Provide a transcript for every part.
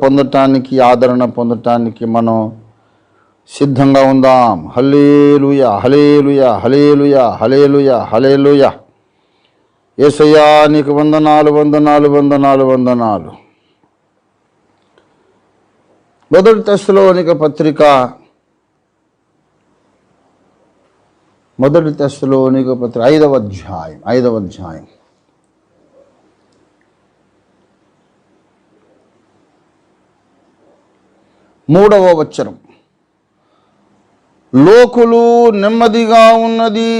పొందటానికి, ఆదరణ పొందటానికి మనం సిద్ధంగా ఉందాం. హల్లెలూయా, హల్లెలూయా, హల్లెలూయా, హల్లెలూయా, హల్లెలూయా. యేసయ్యా నీకు వందనాలు, వందనాలు, వందనాలు, వందనాలు. మొదటి తెస్సలోనిక పత్రిక 5వ అధ్యాయం 3వ వచనం. లోకులు నెమ్మదిగా ఉన్నది,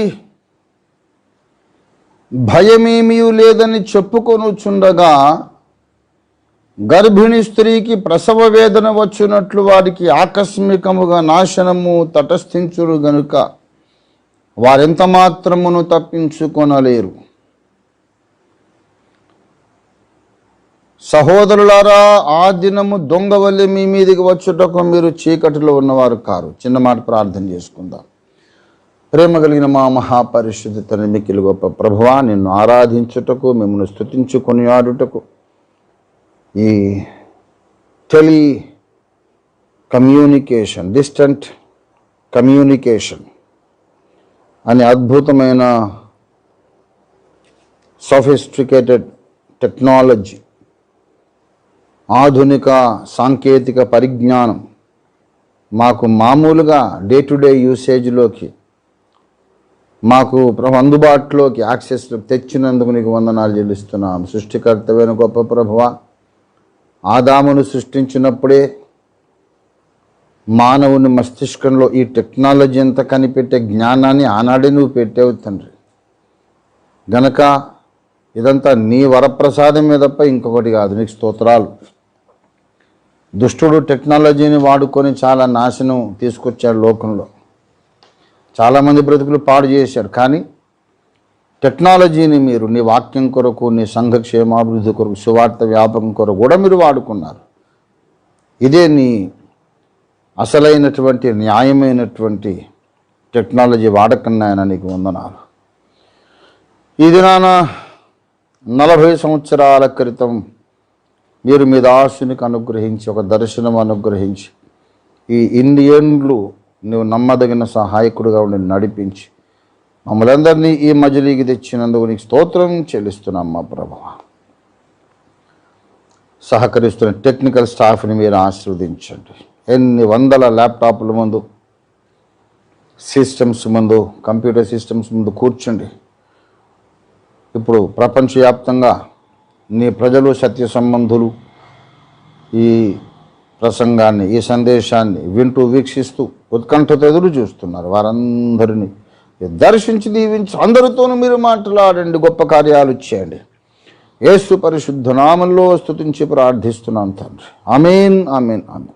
భయమేమీ లేదని చెప్పుకొనుచుండగా గర్భిణీ స్త్రీకి ప్రసవ వేదన వచ్చినట్లు వారికి ఆకస్మికముగా నాశనము తటస్థించును గనుక వారెంత మాత్రమును తప్పించుకొనలేరు. సహోదరులారా, ఆ దినము దొంగ వల్లే మీ మీదికి వచ్చుటకు మీరు చీకటిలో ఉన్నవారు కారు. చిన్న మాట ప్రార్థన చేసుకుందాం. ప్రేమ కలిగిన మా మహాపరిశుద్ధ తండ్రి, మిక్కిలి గొప్ప ప్రభువా, నిన్ను ఆరాధించుటకు, మిమ్మల్ని స్తుతించుకొని ఆడుటకు, ఈ టెలి కమ్యూనికేషన్, డిస్టెంట్ కమ్యూనికేషన్ అనే అద్భుతమైన సోఫిస్టికేటెడ్ టెక్నాలజీ, ఆధునిక సాంకేతిక పరిజ్ఞానం మాకు మామూలుగా డే టు డే యూసేజ్లోకి, మాకు అందుబాటులోకి, యాక్సెస్ తెచ్చినందుకు నీకు వందనాలు చెల్లిస్తున్నాం. సృష్టికర్తమైన గొప్ప ప్రభువా, ఆదామును సృష్టించినప్పుడే మానవుని మస్తిష్కంలో ఈ టెక్నాలజీ అంతా కనిపెట్టే జ్ఞానాన్ని ఆనాడే నువ్వు పెట్టావు తండ్రి. గనక ఇదంతా నీ వరప్రసాదమే తప్ప ఇంకొకటి కాదు. నీకు స్తోత్రాలు. దుష్టుడు టెక్నాలజీని వాడుకొని చాలా నాశనం తీసుకొచ్చాడు లోకంలో. చాలామంది బ్రతుకులు పాడు చేశాడు. కానీ టెక్నాలజీని మీరు నీ వాక్యం కొరకు, నీ సంఘక్షేమాభివృద్ధి కొరకు, సువార్త వ్యాపకం కొరకు కూడా మీరు వాడుకున్నారు. ఇదే నీ అసలైనటువంటి న్యాయమైనటువంటి టెక్నాలజీ వాడకన్నాయన నీకు వందనాలు. ఈ దినాన 40 సంవత్సరాల క్రితం మీరు మీ దాసునికి అనుగ్రహించి, ఒక దర్శనం అనుగ్రహించి, ఈ ఇండియన్లు నువ్వు నమ్మదగిన సహాయకుడిగా ఉండి నడిపించి మమ్మల్ని అందరినీ ఈ మజిలీకి తెచ్చినందుకు నీకు స్తోత్రం చెల్లిస్తున్నాం మా ప్రభువా. సహకరిస్తున్న టెక్నికల్ స్టాఫ్ని మీరు ఆశీర్వదించండి. ఎన్ని వందల ల్యాప్టాప్ల ముందు, సిస్టమ్స్ ముందు, కంప్యూటర్ సిస్టమ్స్ ముందు కూర్చోండి. ఇప్పుడు ప్రపంచవ్యాప్తంగా నీ ప్రజలు, సత్య సంబంధులు ఈ ప్రసంగాన్ని, ఈ సందేశాన్ని వింటూ, వీక్షిస్తూ ఉత్కంఠతో ఎదురు చూస్తున్నారు. వారందరినీ దర్శించి దీవించి అందరితోనూ మీరు మాట్లాడండి, గొప్ప కార్యాలు చేయండి. యేసు పరిశుద్ధ నామంలో స్తుతించి ప్రార్థిస్తున్నాం తండ్రి. ఆమేన్, ఆమేన్, ఆమేన్.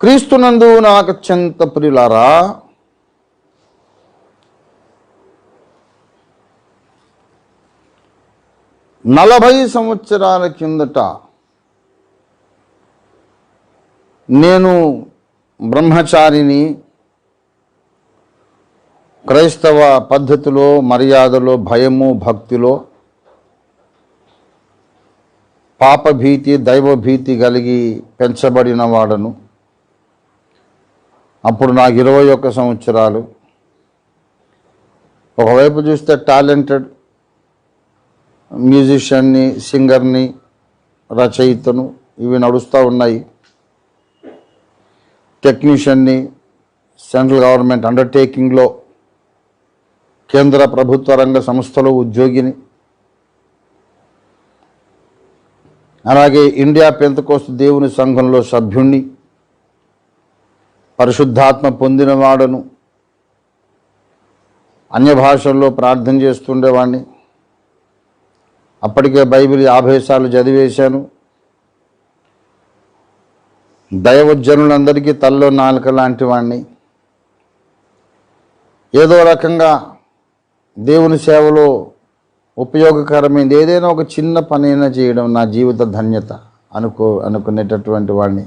క్రీస్తునందు నాకు అత్యంత ప్రియులారా, నలభై సంవత్సరాల కిందట నేను బ్రహ్మచారిని, క్రైస్తవ పద్ధతిలో, మర్యాదలో, భయము, భక్తిలో, పాపభీతి, దైవభీతి కలిగి పెంచబడిన వాడను. అప్పుడు నాకు 21 సంవత్సరాలు. ఒకవైపు చూస్తే టాలెంటెడ్ మ్యూజిషియన్ని, సింగర్ని, రచయితను, ఇవి నడుస్తూ ఉన్నాయి. టెక్నీషియన్ని, సెంట్రల్ గవర్నమెంట్ అండర్టేకింగ్లో, కేంద్ర ప్రభుత్వ రంగ సంస్థలో ఉద్యోగిని, అలాగే ఇండియా పెంతెకోస్తు దేవుని సంఘంలో సభ్యుణ్ణి, పరిశుద్ధాత్మ పొందినవాడను, అన్య భాషల్లో ప్రార్థన చేస్తుండేవాడిని. అప్పటికే బైబిల్ 50 సార్లు చదివేశాను. దైవజనులందరికీ తల్లో నాలుక లాంటి వాడిని. ఏదో రకంగా దేవుని సేవలో ఉపయోగకరమైనది ఏదైనా ఒక చిన్న పనైనా చేయడం నా జీవిత ధన్యత అనుకునేటటువంటి వాడిని.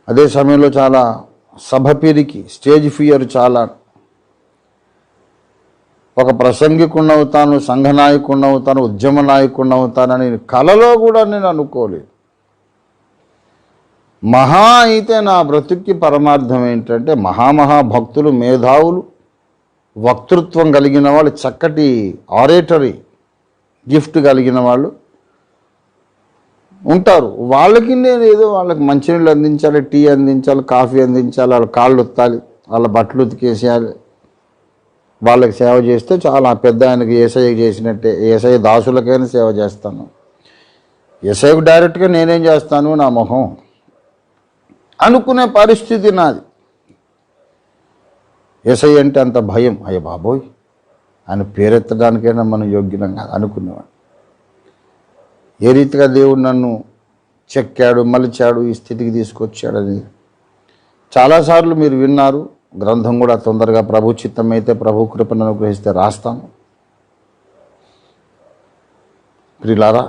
అదే సమయంలో చాలా సభ పిరికి, స్టేజ్ ఫియర్ చాలా. ఒక ప్రసంగికుడిని అవుతాను, సంఘ నాయకుడిని అవుతాను, ఉద్యమ నాయకుడిని అవుతానని కలలో కూడా నేను అనుకోలేదు. మహా అయితే నా బ్రతుక్కి పరమార్థం ఏంటంటే భక్తులు, మేధావులు, వక్తృత్వం కలిగిన వాళ్ళు, చక్కటి ఆరేటరీ గిఫ్ట్ కలిగిన వాళ్ళు ఉంటారు. వాళ్ళకి నేను ఏదో వాళ్ళకి మంచినీళ్ళు అందించాలి, టీ అందించాలి, కాఫీ అందించాలి, వాళ్ళ కాళ్ళు ఉత్తాలి, వాళ్ళ బట్టలు ఉతికేసేయాలి, వాళ్ళకి సేవ చేస్తే చాలా పెద్ద ఆయనకి ఏసఐకి చేసినట్టే. ఏసఐ దాసులకైనా సేవ చేస్తాను. ఏసఐకి డైరెక్ట్గా నేనేం చేస్తాను, నా మొహం అనుకునే పరిస్థితి నాది. ఏసఐ అంటే అంత భయం, అయ్య బాబోయ్ ఆయన పేరెత్తడానికైనా మనం యోగ్యంగా అనుకునేవాడు. ఏ రీతిగా దేవుడు నన్ను చెక్కాడు, మలిచాడు, ఈ స్థితికి తీసుకొచ్చాడని చాలాసార్లు మీరు విన్నారు. గ్రంథం కూడా తొందరగా ప్రభు చిత్తమైతే, ప్రభు కృపను అనుగ్రహిస్తే రాస్తాను. ప్రియులారా,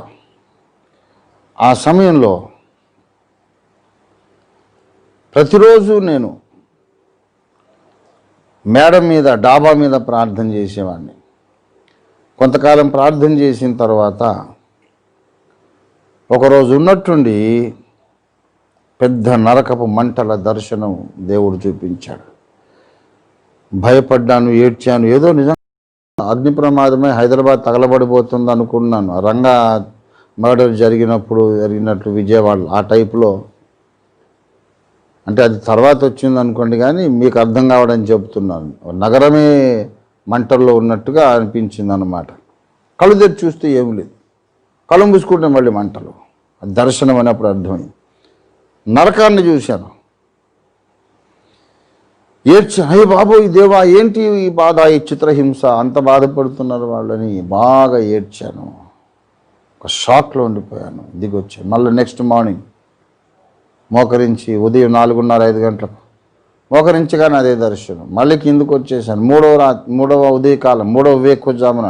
ఆ సమయంలో ప్రతిరోజు నేను మేడ మీద, డాబా మీద ప్రార్థన చేసేవాడిని. కొంతకాలం ప్రార్థన చేసిన తర్వాత ఒకరోజు ఉన్నట్టుండి పెద్ద నరకపు మంటల దర్శనం దేవుడు చూపించాడు. భయపడ్డాను, ఏడ్చాను. ఏదో నిజంగా అగ్ని ప్రమాదమే, హైదరాబాద్ తగలబడిపోతుంది అనుకున్నాను. రంగా మర్డర్ జరిగినట్లు విజయవాడలో ఆ టైప్లో. అంటే అది తర్వాత వచ్చింది అనుకోండి, కానీ మీకు అర్థం కావడానికి చెబుతున్నాను. నగరమే మంటల్లో ఉన్నట్టుగా అనిపించింది అన్నమాట. కళ్ళు తెరిచి చూస్తే ఏమి లేదు, కళ్ళు మూసుకుంటే మళ్ళీ మంటలు. దర్శనం అనేప్పుడు అర్థమైంది. నరకాన్ని చూశాను, ఏడ్చాను. అయ్య బాబోయ్ దేవా, ఏంటి ఈ బాధ, ఈ చిత్రహింస, అంత బాధపడుతున్నారు వాళ్ళని బాగా ఏడ్చాను. ఒక షాక్లో ఉండిపోయాను. దిగొచ్చాను. మళ్ళీ నెక్స్ట్ మార్నింగ్ మోకరించి, ఉదయం 4:30-5 గంటలకు మోకరించగానే అదే దర్శనం. మళ్ళీ కిందకు వచ్చేసాను. మూడవ ఉదయకాలం, 3వ వేకువజామున,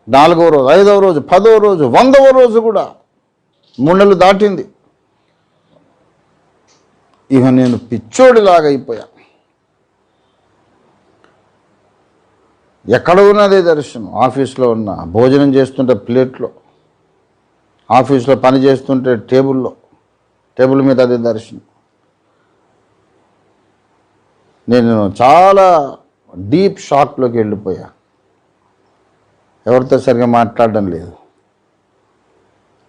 4వ రోజు, 5వ రోజు, 10వ రోజు, 100వ రోజు కూడా 3 నెలలు దాటింది. ఇక నేను పిచ్చోడిలాగా అయిపోయా. ఎక్కడ ఉన్నదే దర్శనం. ఆఫీస్లో ఉన్నా, భోజనం చేస్తుంటే ప్లేట్లో, ఆఫీస్లో పని చేస్తుంటే టేబుల్ మీద అదే దర్శనం. నేను చాలా డీప్ షాక్లోకి వెళ్ళిపోయా. ఎవరితో సరిగా మాట్లాడడం లేదు.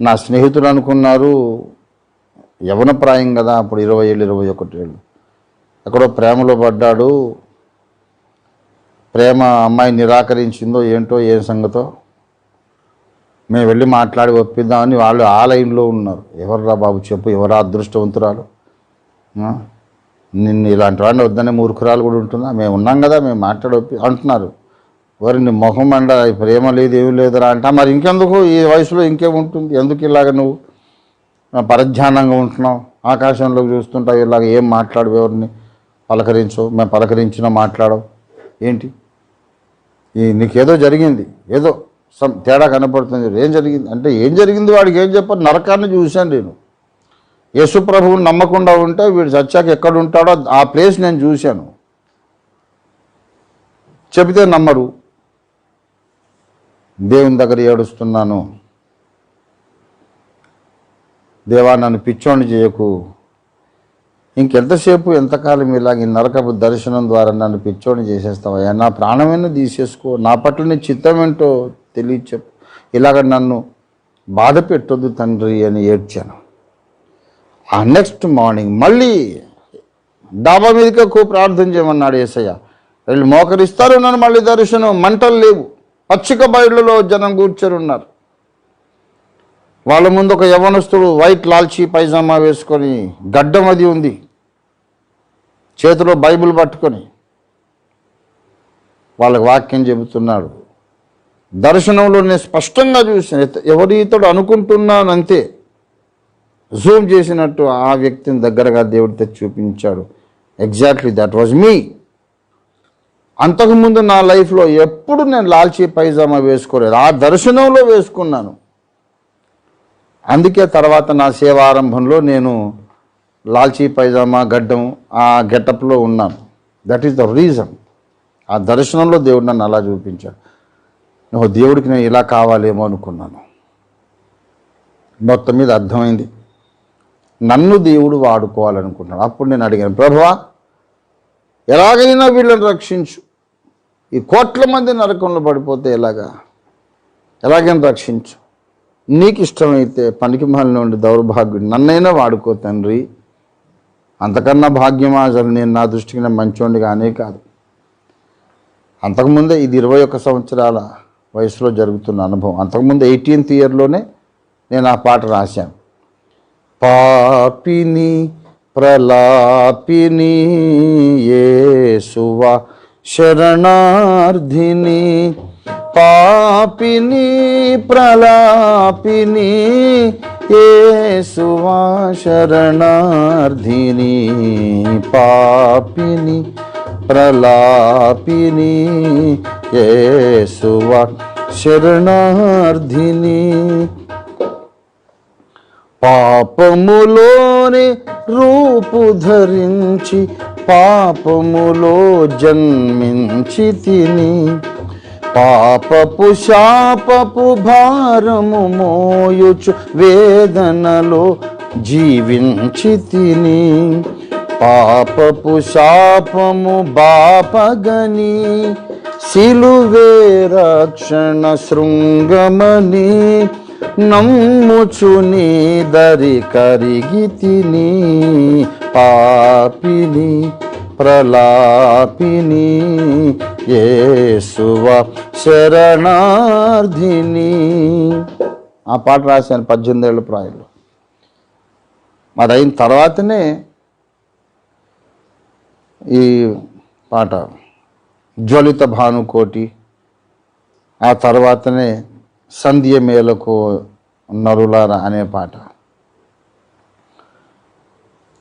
నా స్నేహితులు అనుకున్నారు, యవనప్రాయం కదా అప్పుడు, 20 ఏళ్ళు 21 ఏళ్ళు, ఎక్కడో ప్రేమలో పడ్డాడు, ప్రేమ అమ్మాయి నిరాకరించిందో ఏంటో, ఏం సంగతో మేము వెళ్ళి మాట్లాడి ఒప్పిద్దామని వాళ్ళు ఆ లైన్లో ఉన్నారు. ఎవర్రా బాబు చెప్పు, ఎవరా అదృష్టవంతురాలు, నిన్ను ఇలాంటి వాడిని వద్దనే మూర్ఖురాలు కూడా ఉంటుందా, మేము ఉన్నాం కదా, మేము మాట్లాడి ఒప్పి అంటున్నారు. వారిని మొహం అండ ప్రేమ లేదు, ఏమి లేదురా అంట. మరి ఇంకెందుకు ఈ వయసులో ఇంకేముంటుంది, ఎందుకు ఇలాగ నువ్వు పరధ్యానంగా ఉంటున్నావు, ఆకాశంలోకి చూస్తుంటావు, ఇలాగ ఏం మాట్లాడు, ఎవరిని పలకరించవు, మేము పలకరించినా మాట్లాడవు ఏంటి, నీకేదో జరిగింది, ఏదో తేడా కనపడుతుంది. ఏం జరిగింది అంటే, ఏం జరిగింది వాడికి ఏం చెప్పాలి, నరకాన్ని చూశాను నేను. యేసు ప్రభువుని నమ్మకుండా ఉంటే వీడు చచ్చాక ఎక్కడ ఉంటాడో ఆ ప్లేస్ నేను చూశాను. చెబితే నమ్మరు. దేవుని దగ్గర ఏడుస్తున్నాను, దేవా నన్ను పిచ్చోని చేయకు, ఇంకెంతసేపు ఎంతకాలం ఇలాగ నరకపు దర్శనం ద్వారా నన్ను పిచ్చోని చేసేస్తావయ్యా, నా ప్రాణమైనా తీసేసుకో, నా పట్ల నీ చిత్తం ఏంటో తెలియచెప్పు, ఇలాగ నన్ను బాధ పెట్టొద్దు తండ్రి అని ఏడ్చాను. ఆ నెక్స్ట్ మార్నింగ్ మళ్ళీ డాబా మీదకి ఎక్కువ ప్రార్థన చేయమన్నాడు యేసయ్య. వీళ్ళు మోకరిస్తారు, నన్ను మళ్ళీ దర్శనం. మంటలు లేవు, పచ్చిక బయళ్ళలో జనం కూర్చొని ఉన్నారు. వాళ్ళ ముందు ఒక యవనస్తుడు వైట్ లాల్చీ పైజామా వేసుకొని, గడ్డం అది ఉంది, చేతిలో బైబిల్ పట్టుకొని వాళ్ళకి వాక్యం చెబుతున్నాడు. దర్శనంలో నేను స్పష్టంగా చూసాను, ఎవరి ఇతడు అనుకుంటున్నానంతే, జూమ్ చేసినట్టు ఆ వ్యక్తిని దగ్గరగా దేవుడు తెచ్చి చూపించాడు. Exactly that was me. అంతకుముందు నా లైఫ్లో ఎప్పుడు నేను లాల్చీ పైజామా వేసుకోలేదు, ఆ దర్శనంలో వేసుకున్నాను. అందుకే తర్వాత నా సేవారంభంలో నేను లాల్చీ పైజామా, గడ్డం, ఆ గెటప్లో ఉన్నాను. That is the reason. ఆ దర్శనంలో దేవుడు నన్ను అలా చూపించాడు. నువ్వు దేవుడికి నేను ఇలా కావాలేమో అనుకున్నాను. మొత్తం మీద అర్థమైంది, నన్ను దేవుడు వాడుకోవాలనుకుంటున్నాడు. అప్పుడు నేను అడిగాను, ప్రభువా ఎలాగైనా వీళ్ళని రక్షించు, ఈ కోట్ల మంది నరకంలో పడిపోతే ఎలాగైనా రక్షించు, నీకు ఇష్టమైతే పనికి మాలిన నుండి దౌర్భాగ్యుడు నన్నైనా వాడుకో తండ్రి. అంతకన్నా భాగ్యమా? అసలు నేను నా దృష్టికి నేను మంచోండి కానే కాదు. అంతకుముందే ఇది 21 సంవత్సరాల వయసులో జరుగుతున్న అనుభవం. అంతకుముందు 18th ఇయర్లోనే నేను ఆ పాట రాశాను. పాపిని ప్రలాపిని యేసువా శరణార్థిని, పాపిని ప్రలాపిని యేసువా శరణార్థిని, పాపిని ప్రలాపిని యేసువా శరణార్థిని. పాపములోనే రూపు ధరించి పాపములో జన్మించి తిని, పాపపు శాపపు భారము మోయుచు వేదనలో జీవించి తిని, పాపపు శాపము బాపగని సిలువే రక్షణ శృంగమని నమ్ముచు నీ దరి కరిగి తిని, పాపిని ప్రలాపిని యేసువా శరణార్థిని. ఆ పాట రాశాను 18 ఏళ్ళ ప్రాయంలో. మరి అయిన తర్వాతనే ఈ పాట జ్వలిత భానుకోటి, ఆ తర్వాతనే సంధ్య మేలకు నరులారా అనే పాట.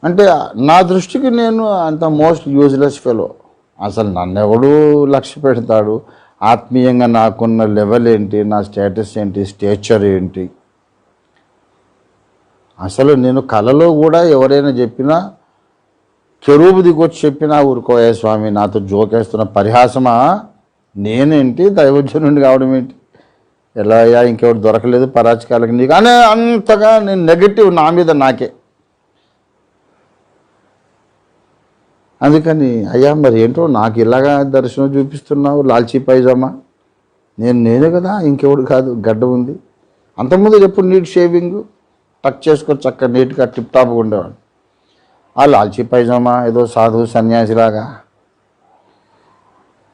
అంటే నా దృష్టికి నేను అంత మోస్ట్ యూజ్లెస్ ఫెలో. అసలు నన్ను ఎవడు లక్ష్య పెడతాడు? ఆత్మీయంగా నాకున్న లెవెల్ ఏంటి, నా స్టేటస్ ఏంటి, స్టేచర్ ఏంటి? అసలు నేను కలలో కూడా ఎవరైనా చెప్పినా, కెరూబు దిగొచ్చి చెప్పినా ఊరుకోయే స్వామి, నాతో జోకేస్తున్న పరిహాసమా? నేనేంటి దైవజనుడిని కావడం ఏంటి? ఎలా అయ్యా, ఇంకెవరు దొరకలేదు పరాచకాలకి నీకు అనే అంతగా నేను నెగటివ్ నా మీద నాకే. అందుకని అయ్యా మరి ఏంటో నాకు ఇలాగా దర్శనం చూపిస్తున్నావు, లాల్చీ పైజామా, నేనే కదా, ఇంకెవడు కాదు. గడ్డ ఉంది, అంతకుముందు ఎప్పుడు నీట్ షేవింగ్ టక్ చేసుకొని చక్కగా నీట్గా టిప్ టాప్గా ఉండేవాడు. ఆ లాల్చీ పైజామా ఏదో సాధువు సన్యాసిలాగా.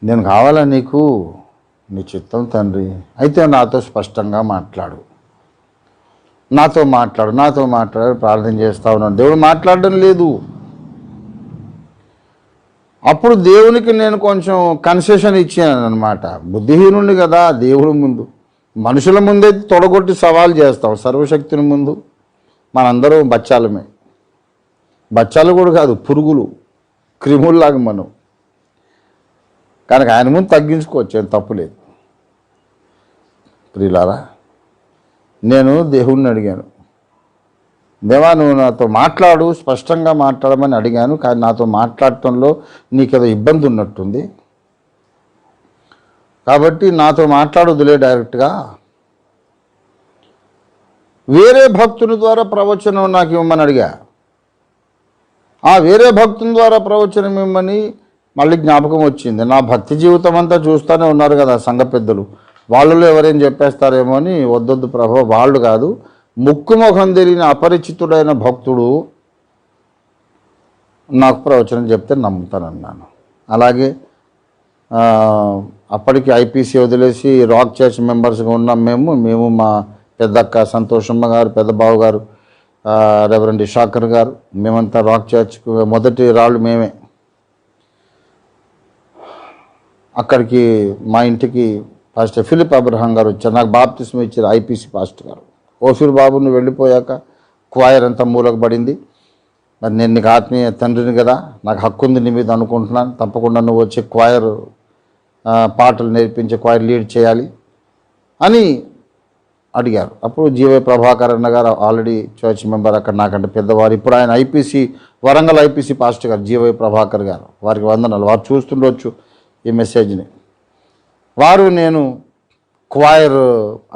నేను కావాలా నీకు? నీ చిత్తం తండ్రి. అయితే నాతో స్పష్టంగా మాట్లాడు, నాతో మాట్లాడు ప్రార్థన చేస్తా ఉన్నాను. దేవుడు మాట్లాడడం లేదు. అప్పుడు దేవునికి నేను కొంచెం కన్సెషన్ ఇచ్చాను అనమాట. బుద్ధిహీనుండి కదా దేవుడి ముందు. మనుషుల ముందైతే తొడగొట్టి సవాల్ చేస్తాం, సర్వశక్తిని ముందు మనందరం బచ్చాలమే. బచ్చాలు కూడా కాదు, పురుగులు, క్రిముల్లాగా మనం. కనుక ఆయన ముందు తగ్గించుకోవచ్చు, ఏం తప్పులేదు. ప్రియులారా, నేను దేవుణ్ణి అడిగాను, దేవా నువ్వు నాతో మాట్లాడు, స్పష్టంగా మాట్లాడమని అడిగాను. కానీ నాతో మాట్లాడటంలో నీకేదో ఇబ్బంది ఉన్నట్టుంది, కాబట్టి నాతో మాట్లాడొద్దులే, డైరెక్ట్గా వేరే భక్తుని ద్వారా ప్రవచనం నాకు ఇవ్వమని అడిగా. ఆ వేరే భక్తుని ద్వారా ప్రవచనం ఇవ్వమని మళ్ళీ జ్ఞాపకం వచ్చింది. నా భక్తి జీవితం అంతా చూస్తూనే ఉన్నారు కదా సంఘ పెద్దలు, వాళ్ళలో ఎవరేం చెప్పేస్తారేమో అని, వద్దొద్దు ప్రభు, వాళ్ళు కాదు, ముక్కుముఖం తెలియని అపరిచితుడైన భక్తుడు నాకు ప్రవచనం చెప్తే నమ్ముతానన్నాను. అలాగే అప్పటికి ఐపీసీ వదిలేసి రాక్ చర్చ్ మెంబర్స్గా ఉన్నాం మేము మా పెద్దక్క సంతోషమ్మ గారు, పెద్ద బావు గారు, రెవరెండ్ ఇషాకర్ గారు, మేమంతా రాక్ చర్చ్కు మొదటి రాళ్ళు మేమే. అక్కడికి మా ఇంటికి పాస్టర్ ఫిలిప్ అబ్రహాం గారు వచ్చారు. నాకు బాప్తిస్మం ఇచ్చారు ఐపీసీ పాస్టర్ గారు. ఓఫీర్ బాబు నువ్వు వెళ్ళిపోయాక క్వాయర్ అంతా మూలకు పడింది. మరి నేను నీకు ఆత్మీయ తండ్రిని కదా, నాకు హక్కు ఉంది నీ మీద అనుకుంటున్నాను. తప్పకుండా నువ్వు వచ్చి క్వాయర్ పాటలు నేర్పించే క్వాయర్ లీడ్ చేయాలి అని అడిగారు. అప్పుడు జీవై ప్రభాకర్ అన్న గారు ఆల్రెడీ చర్చ్ మెంబర్, అక్కడ నాకంటే పెద్దవారు. ఇప్పుడు ఆయన ఐపీసీ, వరంగల్ ఐపీసీ పాస్టర్ గారు జీవై ప్రభాకర్ గారు, వారికి వందనాలు. వారు చూస్తుండొచ్చు ఈ మెసేజ్ని. వారు నేను క్వైర్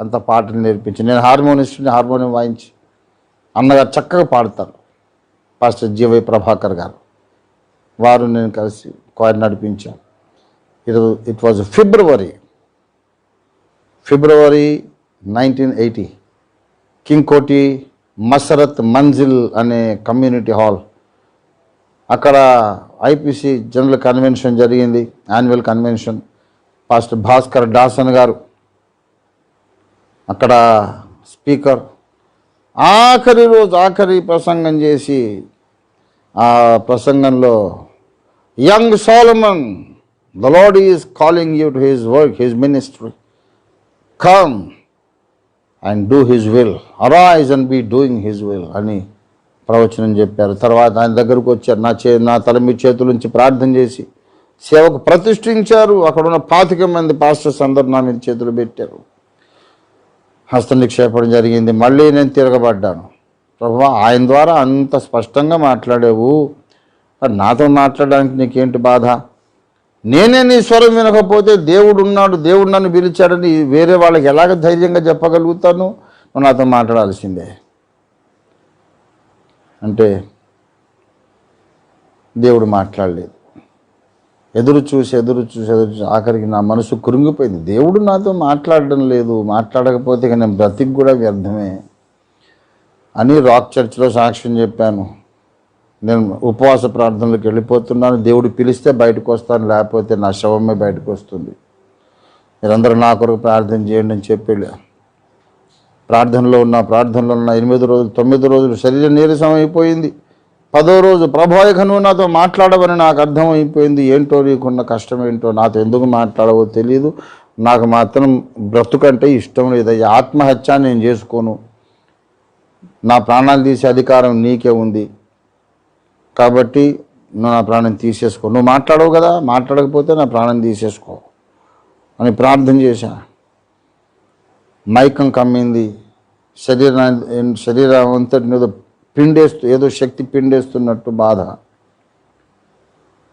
అంత పాటలు నేర్పించి, నేను హార్మోనిస్ట్ని, హార్మోనియం వాయించి అన్నగారు చక్కగా పాడతారు. పాస్టర్ జీవై ప్రభాకర్ గారు, వారు నేను కలిసి క్వైర్ నడిపించాను. It was February 1980, King Koti Masarat Manzil అనే కమ్యూనిటీ హాల్, అక్కడ ఐపీసీ జనరల్ కన్వెన్షన్ జరిగింది, annual convention. Pastor Bhaskar Dawson garu అక్కడ స్పీకర్. ఆఖరి రోజు ఆఖరి ప్రసంగం చేసి, ఆ ప్రసంగంలో, young Solomon, the Lord is calling you to his work, his ministry, come and do his will, arise and be doing his will అని ప్రవచనం చెప్పారు. తర్వాత ఆయన దగ్గరకు వచ్చారు, నా తల మీ చేతుల నుంచి ప్రార్థన చేసి సేవకు ప్రతిష్ఠించారు. అక్కడ ఉన్న 25 మంది పాస్టర్స్ అందరూ నా మీద చేతులు పెట్టారు. హస్త నిక్షేపణ జరిగింది. మళ్ళీ నేను తిరగబడ్డాను. ప్రభువా, ఆయన ద్వారా అంత స్పష్టంగా మాట్లాడావు, నాతో మాట్లాడడానికి నీకేంటి బాధ? నేనే నీ స్వరం వినకపోతే దేవుడు ఉన్నాడు, దేవుడు నన్ను పిలిచాడని వేరే వాళ్ళకి ఎలాగ ధైర్యంగా చెప్పగలుగుతాను? నువ్వు నాతో మాట్లాడాల్సిందే అంటే దేవుడు మాట్లాడలేదు. ఎదురు చూసి ఆఖరికి నా మనసు కృంగిపోయింది. దేవుడు నాతో మాట్లాడడం లేదు, మాట్లాడకపోతే ఇక నేను బ్రతికి కూడా వ్యర్థమే అని రాక్ చర్చ్లో సాక్ష్యం చెప్పాను. నేను ఉపవాస ప్రార్థనలకు వెళ్ళిపోతున్నాను, దేవుడు పిలిస్తే బయటకు వస్తాను, లేకపోతే నా శవమే బయటకు వస్తుంది, మీరందరూ నా కొరకు ప్రార్థన చేయండి అని చెప్పి ప్రార్థనలో ఉన్న 8 రోజులు 9 రోజులు శరీరం నీరసం అయిపోయింది. 10వ రోజు, ప్రభువా, ఇక నువ్వు నాతో మాట్లాడవని నాకు అర్థమైపోయింది. ఏంటో నీకున్న కష్టం ఏంటో, నాతో ఎందుకు మాట్లాడవో తెలియదు, నాకు మాత్రం బ్రతుకంటే ఇష్టం లేదయ్యా, ఆత్మహత్య నేను చేసుకోను, నా ప్రాణాలు తీసే అధికారం నీకే ఉంది, కాబట్టి నువ్వు నా ప్రాణం తీసేసుకో, నువ్వు మాట్లాడవు కదా, మాట్లాడకపోతే నా ప్రాణం తీసేసుకో అని ప్రార్థన చేశా. మైకం కమ్మింది, శరీరం అంతటి ఏదో శక్తి పిండేస్తున్నట్టు బాధ.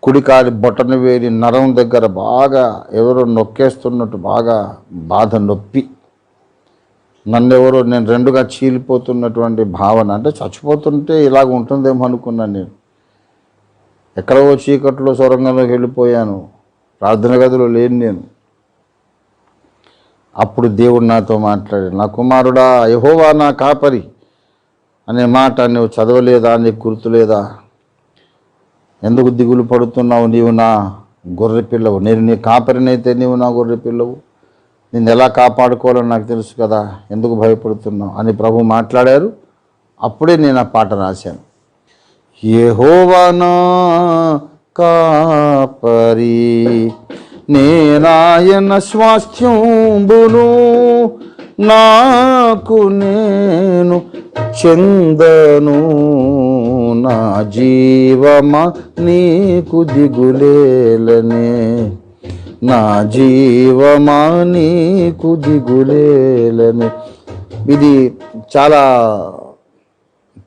కుడికాలి బొటన వేలి నరం దగ్గర బాగా ఎవరో నొక్కేస్తున్నట్టు బాగా బాధ, నొప్పి. నేను 2గా చీలిపోతున్నటువంటి భావన. అంటే చచ్చిపోతుంటే ఇలాగ ఉంటుందేమో అనుకున్నాను నేను. ఎక్కడో చీకట్లో సొరంగంలోకి వెళ్ళిపోయాను, ప్రార్థన గదిలో లేని నేను. అప్పుడు దేవుడు నాతో మాట్లాడాడు, నా కుమారుడా, యెహోవా నా కాపరి అనే మాట నువ్వు చదవలేదా? నీకు గుర్తులేదా? ఎందుకు దిగులు పడుతున్నావు? నీవు నా గొర్రె పిల్లవు, నేను నీ కాపరినైతే నీవు నా గొర్రె పిల్లవు, నిన్ను ఎలా కాపాడుకోవాలో నాకు తెలుసు కదా, ఎందుకు భయపడుతున్నావు అని ప్రభు మాట్లాడారు. అప్పుడే నేను ఆ పాట రాశాను. యెహోవా నా కాపరి, నేనాయన స్వాస్థ్యంబును, నాకు నేను చెందను, నా జీవమా నీకు దిగులేలనే, నా జీవమా నీకు దిగులేలనే. ఇది చాలా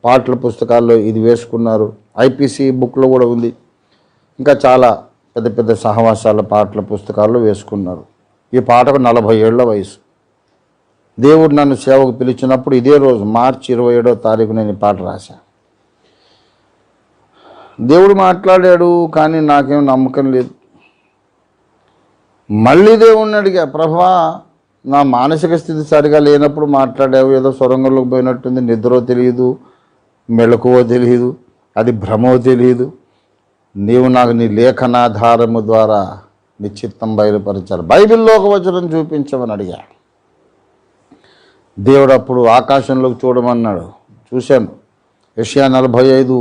పాటల పుస్తకాల్లో ఇది వేసుకున్నారు, ఐపీసీ బుక్లో కూడా ఉంది, ఇంకా చాలా పెద్ద పెద్ద సహవాసాల పాటల పుస్తకాల్లో వేసుకున్నారు. ఈ పాటకు 40 ఏళ్ల వయసు. దేవుడు నన్ను సేవకు పిలిచినప్పుడు ఇదే రోజు మార్చి 27వ తారీఖు నేను ఈ పాట రాశాను. దేవుడు మాట్లాడాడు, కానీ నాకేం నమ్మకం లేదు. మళ్ళీ దేవుడిని అడిగా, ప్రభువా, నా మానసిక స్థితి సరిగా లేనప్పుడు మాట్లాడావు, ఏదో సొరంగంలోకి పోయినట్టుంది, నిద్రో తెలియదు, మెళకువో తెలియదు, అది భ్రమో తెలియదు, నీవు నాకు నీ లేఖనాధారము ద్వారా నిశ్చిత్తం బయలుపరచాలి, బైబిల్లో ఒక వచనం చూపించమని అడిగా. దేవుడు అప్పుడు ఆకాశంలోకి చూడమన్నాడు. చూశాను, యెషయా 45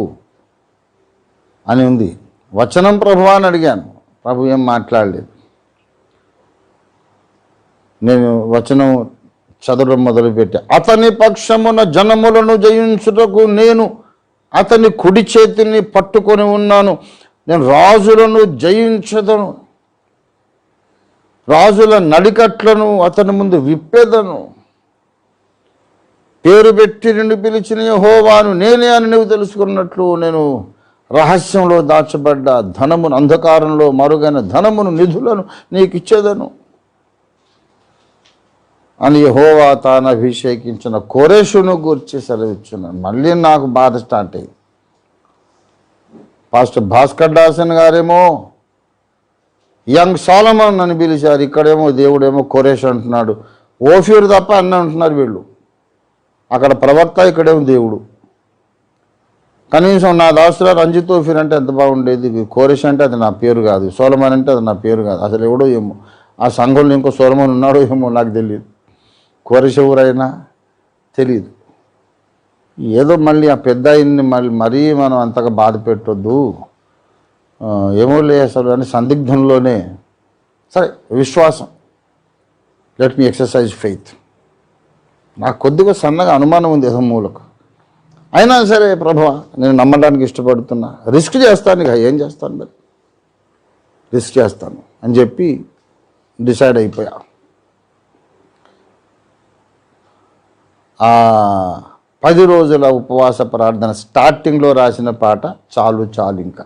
అని ఉంది. వచనం ప్రభువా అని అడిగాను, ప్రభు ఏం మాట్లాడలేదు. నేను వచనం చదవడం మొదలుపెట్టా. అతని పక్షమున జనములను జయించుటకు నేను అతని కుడి చేతిని పట్టుకొని ఉన్నాను, నేను రాజులను జయించదను, రాజుల నడికట్లను అతని ముందు విప్పేదను, పేరు పెట్టి నిన్ను పిలిచిన యెహోవాను నేనే అని నువ్వు తెలుసుకున్నట్లు నేను రహస్యంలో దాచబడ్డ ధనమును, అంధకారంలో మరుగైన ధనమును, నిధులను నీకు ఇచ్చేదను. అని యెహోవా తాను అభిషేకించిన కోరెషును గూర్చి సెలవిచ్చున్నాను. మళ్ళీ నాకు బాధ స్టార్ట్ అయింది. పాస్టర్ భాస్కర్ దాసన్ గారేమో యంగ్ సోలమన్ అని పిలిచారు, ఇక్కడేమో దేవుడేమో కోరెష్ అంటున్నాడు. ఓఫీర్ తప్ప అన్నీ అంటున్నారు వీళ్ళు. అక్కడ ప్రవక్త, ఇక్కడేమో దేవుడు. కనీసం నా దాసురా రంజిత్ ఓఫీర్ అంటే ఎంత బాగుండేది. కోరెష్ అంటే అది నా పేరు కాదు, సోలమన్ అంటే అది నా పేరు కాదు. అసలు ఎవడో ఏమో ఆ సంఘంలో ఇంకో సోలమన్ ఉన్నాడో ఏమో నాకు తెలియదు. కోరెష్ ఎవరైనా తెలియదు. ఏదో మళ్ళీ ఆ పెద్ద ఆయన్ని మరీ మనం అంతగా బాధ పెట్టొద్దు, ఏమో లే అసలు అని సందిగ్ధంలోనే సరే విశ్వాసం, లెట్ మీ ఎక్సర్సైజ్ ఫెయిత్. నాకు కొద్దిగా సన్నగా అనుమానం ఉంది ఏదో మూలకు, అయినా సరే ప్రభువా నేను నమ్మడానికి ఇష్టపడుతున్నా, రిస్క్ చేస్తాను. ఇక ఏం చేస్తాను, మరి రిస్క్ చేస్తాను అని చెప్పి డిసైడ్ అయిపోయా. 10 రోజుల ఉపవాస ప్రార్థన స్టార్టింగ్లో రాసిన పాట చాలు చాలింక.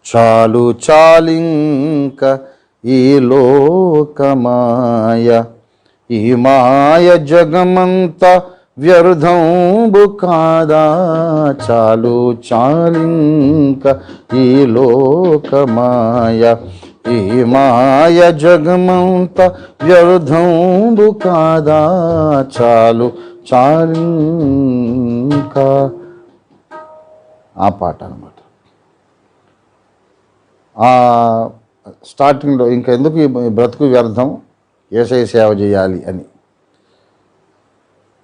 చాలు చాలింక ఈ లోకమాయ, ఈ మాయ జగమంత వ్యర్థంబు కాదా. చాలు చాలింక ఈ లోకమాయ, ఈ మాయ జగమంత వ్యర్థంబు కాదా. చాలు చాలింక, ఆ పాట అన్నమాట. స్టార్టింగ్లో ఇంకెందుకు ఈ బ్రతుకు వ్యర్థం, యేసయ్య సేవ చేయాలి అని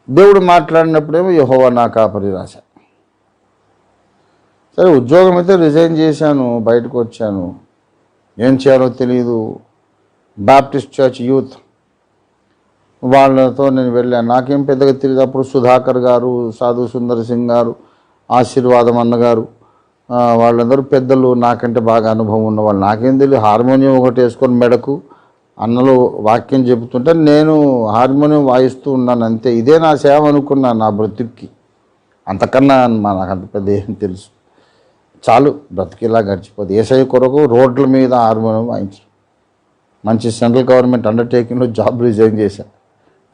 దేవుడు మాట్లాడినప్పుడేమో యెహోవా నా కాపరి రాశా. సరే ఉద్యోగం అయితే రిజైన్ చేశాను, బయటకు వచ్చాను. ఏం చేయాలో తెలియదు. బాప్టిస్ట్ చర్చ్ యూత్ వాళ్ళతో నేను వెళ్ళాను. నాకేం పెద్దగా తెలియదు. అప్పుడు సుధాకర్ గారు, సాధు సుందర్ సింగ్ గారు, ఆశీర్వాదం అన్నగారు, వాళ్ళందరూ పెద్దలు, నాకంటే బాగా అనుభవం ఉన్నవాళ్ళు. నాకేం తెలియదు. హార్మోనియం ఒకటి వేసుకొని మెడకు అన్నలు వాక్యం చెబుతుంటే నేను హార్మోనియం వాయిస్తూ ఉన్నాను అంతే. ఇదే నా సేవ అనుకున్నాను నా బ్రతుక్కి. అంతకన్నా నాకు అంత పెద్ద ఏం తెలుసు. చాలు బ్రతికిలా గడిచిపోతుంది. యేసయ్య కొరకు రోడ్ల మీద హార్మోనియం వాయించడం. మంచి సెంట్రల్ గవర్నమెంట్ అండర్టేకింగ్లో జాబ్ రిజైన్ చేశాను,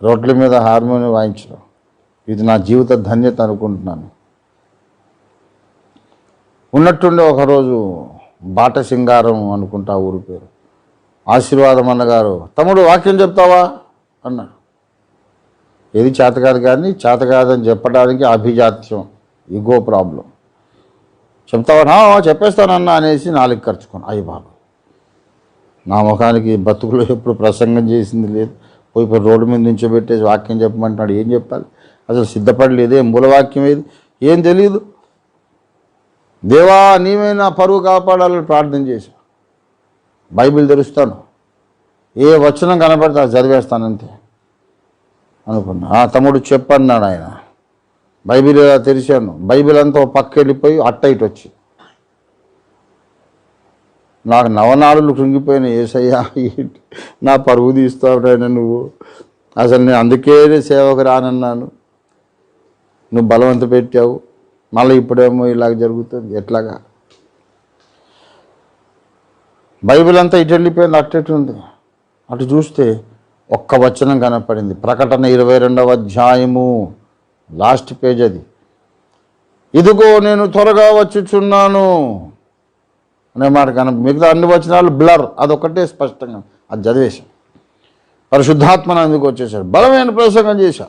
రోడ్ల మీద హార్మోనియం వాయించడం. ఇది నా జీవిత ధన్యత అనుకుంటున్నాను. ఉన్నట్టుండి ఒకరోజు బాట సింగారం అనుకుంటా ఊరి పేరు, ఆశీర్వాదం అన్నగారు, తమ్ముడు వాక్యం చెప్తావా అన్నాడు. ఏది చేతకాదు, కానీ చేతకాదని చెప్పడానికి అభిజాత్యం, ఈగో ప్రాబ్లం. చెప్తావా, చెప్పేస్తానన్నా అనేసి 4 ఖర్చుకోను. అయ్యి బాబు, నా ముఖానికి బతుకులో ఎప్పుడు ప్రసంగం చేసింది లేదు. పోయి రోడ్డు మీద నుంచోబెట్టేసి వాక్యం చెప్పమంటున్నాడు. ఏం చెప్పాలి, అసలు సిద్ధపడలేదు. ఏం మూలవాక్యం ఏది ఏం తెలియదు. దేవా నీవే నా పరువు కాపాడాలని ప్రార్థన చేశా. బైబిల్ తెరుస్తాను, ఏ వచనం కనపడితే అది చదివేస్తానంతే అనుకున్నా. తమ్ముడు చెప్పన్నాడు ఆయన. బైబిల్ తెరిచాను. బైబిల్ అంతా పక్క వెళ్ళిపోయి అట్ట ఇటు వచ్చి నాకు నవనాడులు కృంగిపోయిన. యేసయ్యా నా పరువు తీస్తావునైనా నువ్వు, అసలు నేను అందుకే సేవకు రానన్నాను, నువ్వు బలవంత పెట్టావు, మళ్ళీ ఇప్పుడేమో ఇలాగ జరుగుతుంది, ఎట్లాగా. బైబిల్ అంతా ఇటు వెళ్ళిపోయింది, అట్టెట్టుంది. అటు చూస్తే ఒక్క వచనం కనపడింది. ప్రకటన 22వ అధ్యాయము లాస్ట్ పేజ్ అది. ఇదిగో నేను త్వరగా వచ్చుచున్నాను అనే మాట మిగతా అన్ని వచనాలు బ్లర్, అదొక్కటే స్పష్టంగా అది చదివేశాం. పరిశుద్ధాత్మను అందుకు వచ్చేసాడు, బలమైన ప్రసంగం చేశా.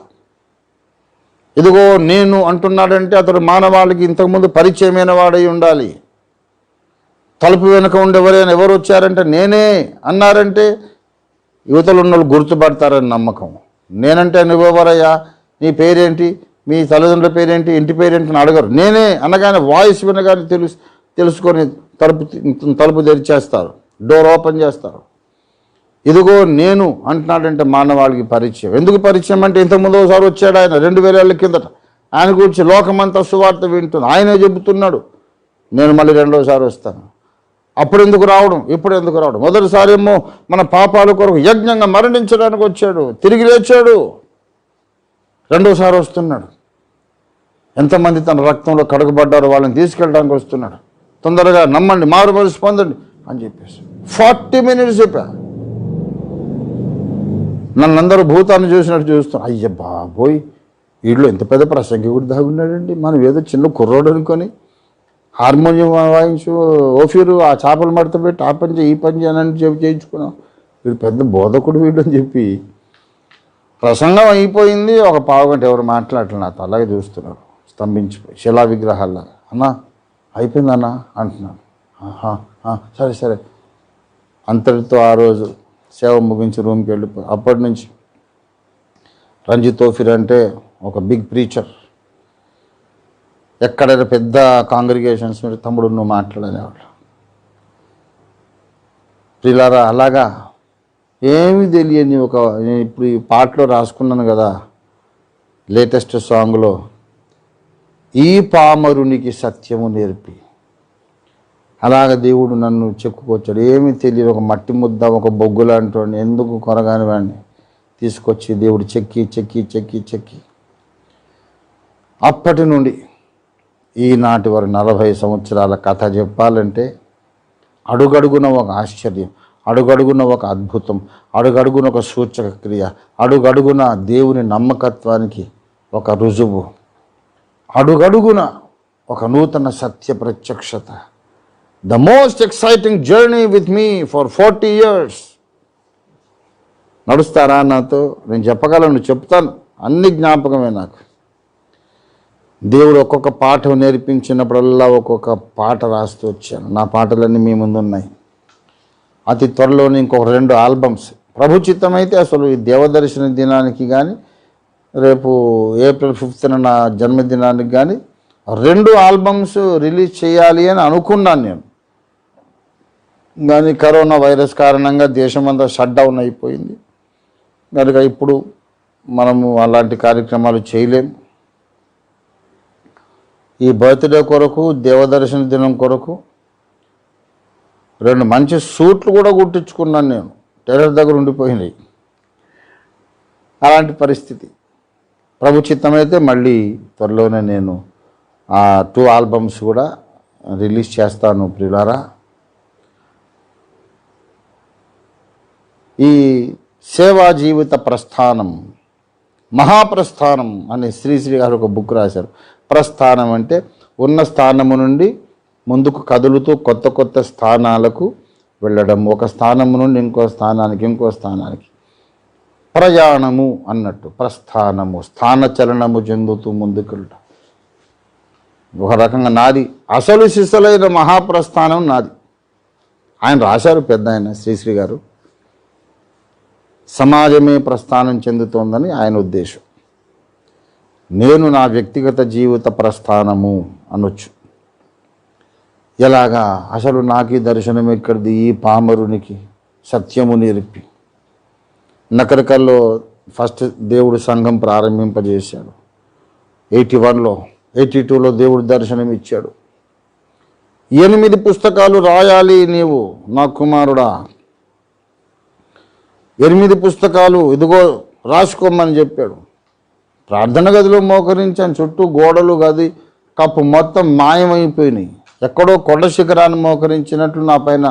ఇదిగో నేను అంటున్నాడంటే అతడు మానవాళికి ఇంతకుముందు పరిచయమైన వాడై ఉండాలి. తలుపు వెనుక ఉండేవరైనా ఎవరు వచ్చారంటే నేనే అన్నారంటే యువతలు ఉన్న వాళ్ళు గుర్తుపడతారని నమ్మకం. నేనంటే నువ్వెవరయ్యా, నీ పేరేంటి, మీ తల్లిదండ్రుల పేరేంటి, ఇంటి పేరేంటి అని అడగరు. నేనే అనగానే వాయిస్ వినగానే తెలుసుకొని తలుపు తెరిచేస్తారు, డోర్ ఓపెన్ చేస్తారు. ఇదిగో నేను అంటున్నాడంటే మానవాళికి పరిచయం. ఎందుకు పరిచయం అంటే ఇంతకుముందు ఒకసారి వచ్చాడు ఆయన 2000 ఏళ్ల కిందట. ఆయన గురించి లోకమంతా సువార్త వింటుంది, ఆయనే చెబుతున్నాడు నేను మళ్ళీ రెండోసారి వస్తాను. అప్పుడు ఎందుకు రావడం, ఇప్పుడు ఎందుకు రావడం? మొదటిసారి ఏమో మన పాపాల కొరకు యజ్ఞంగా మరణించడానికి వచ్చాడు, తిరిగి లేచాడు. రెండోసారి వస్తున్నాడు. ఎంతమంది తన రక్తంలో కడగబడ్డారో వాళ్ళని తీసుకెళ్ళడానికి వస్తున్నాడు. తొందరగా నమ్మండి, మారు మనసు పొందండి అని చెప్పేసి 40 minutes చెప్పా. నన్ను అందరూ భూతాన్ని చూసినట్టు చూస్తాను. అయ్య బాబోయ్, వీళ్ళు ఎంత పెద్ద ప్రసంగికుడు దాగున్నాడండి. మనం ఏదో చిన్న కుర్రోడు అనుకొని హార్మోనియం వాయించు, ఓఫీరు ఆ చేపలు మడత పెట్టి ఆ పని చేయి ఈ పని చేయని చెప్పి చేయించుకున్నాం. వీడు పెద్ద బోధకుడు వీడు అని చెప్పి ప్రసంగం అయిపోయింది. ఒక పావుగంట ఎవరు మాట్లాడలే, నాతో అలాగే చూస్తున్నారు స్తంభించిపోయి శిలా విగ్రహాల్లాగా. అన్నా అయిపోయిందన్నా అంటున్నాను. సరే సరే. అంతటితో ఆ రోజు సేవ ముగించి రూమ్కి వెళ్ళిపోయి, అప్పటి నుంచి రంజిత్ తోఫీర్ అంటే ఒక బిగ్ ప్రీచర్. ఎక్కడైనా పెద్ద కాంగ్రిగేషన్స్ మీద తమ్ముడు నువ్వు మాట్లాడనేవాళ్ళు. ప్రియులారా, అలాగా ఏమీ తెలియని ఒక, ఇప్పుడు ఈ పాటలో రాసుకున్నాను కదా లేటెస్ట్ సాంగ్లో, ఈ పామరునికి సత్యము నేర్పి. అలాగ దేవుడు నన్ను చెక్కుకొచ్చాడు. ఏమీ తెలియదు, ఒక మట్టి ముద్ద, ఒక బొగ్గు లాంటి వాడిని, ఎందుకు కొరగాని వాడిని తీసుకొచ్చి దేవుడు చెక్కి చెక్కి చెక్కి చెక్కి అప్పటి నుండి ఈనాటి వరకు 40 సంవత్సరాల కథ చెప్పాలంటే అడుగడుగున ఒక ఆశ్చర్యం, అడుగడుగున ఒక అద్భుతం, అడుగడుగున ఒక సూచక క్రియ, అడుగడుగున దేవుని నమ్మకత్వానికి ఒక రుజువు, అడుగడుగున ఒక నూతన సత్య ప్రత్యక్షత. The most exciting journey with me for 40 years. నడుస్తారా నాతో? నేను చెప్పగలను, చెప్తాను, అన్ని జ్ఞాపకమే నాకు. దేవుడు ఒక్కొక్క పాఠం నేర్పించినప్పుడల్లా ఒక్కొక్క పాట రాస్తూ వచ్చాను. నా పాటలన్నీ మీ ముందు ఉన్నాయి. అతి త్వరలోనే ఇంకొక 2 ఆల్బమ్స్ ప్రభు చిత్తమైతే అసలు ఈ దేవదర్శన దినానికి కానీ రేపు April 5th నా జన్మదినానికి కానీ 2 ఆల్బమ్స్ రిలీజ్ చేయాలి అని అనుకున్నాను నేను. కానీ కరోనా వైరస్ కారణంగా దేశమంతా షట్ డౌన్ అయిపోయింది కనుక ఇప్పుడు మనము అలాంటి కార్యక్రమాలు చేయలేము. ఈ బర్త్డే కొరకు, దేవదర్శన దినం కొరకు 2 మంచి సూట్లు కూడా కుట్టించుకున్నాను నేను. టైలర్ దగ్గర ఉండిపోయినాయి. అలాంటి పరిస్థితి. ప్రభు చిత్తమైతే మళ్ళీ త్వరలోనే నేను ఆ 2 ఆల్బమ్స్ కూడా రిలీజ్ చేస్తాను ప్రియులారా. ఈ సేవా జీవిత ప్రస్థానం, మహాప్రస్థానం అనే శ్రీశ్రీ గారు ఒక బుక్ రాశారు. ప్రస్థానం అంటే ఉన్న స్థానము నుండి ముందుకు కదులుతూ కొత్త కొత్త స్థానాలకు వెళ్ళడం, ఒక స్థానము నుండి ఇంకో స్థానానికి, ఇంకో స్థానానికి ప్రయాణము అన్నట్టు. ప్రస్థానము, స్థానచలనము చెందుతూ ముందుకెళ్ళడం. ఒక రకంగా నాది అసలు సిసలైన మహాప్రస్థానం నాది. ఆయన రాశారు, పెద్ద ఆయన శ్రీశ్రీ గారు. సమాజమే ప్రస్థానం చెందుతోందని ఆయన ఉద్దేశం. నేను నా వ్యక్తిగత జీవిత ప్రస్థానము అనొచ్చు. ఎలాగా? అసలు నాకు ఈ దర్శనం ఎక్కడిది? ఈ పామరునికి సత్యము నేర్పి. నకరికల్లో ఫస్ట్ దేవుడు సంఘం ప్రారంభింపజేశాడు. 81లో 82లో దేవుడు దర్శనం ఇచ్చాడు. 8 పుస్తకాలు రాయాలి నీవు నా కుమారుడా, 8 పుస్తకాలు ఇదిగో రాసుకోమని చెప్పాడు. ప్రార్థన గదిలో మోకరించాను. చుట్టూ గోడలు, గది, కప్పు మొత్తం మాయమైపోయినాయి. ఎక్కడో కొండ శిఖరాన్ని మోకరించినట్లు నా పైన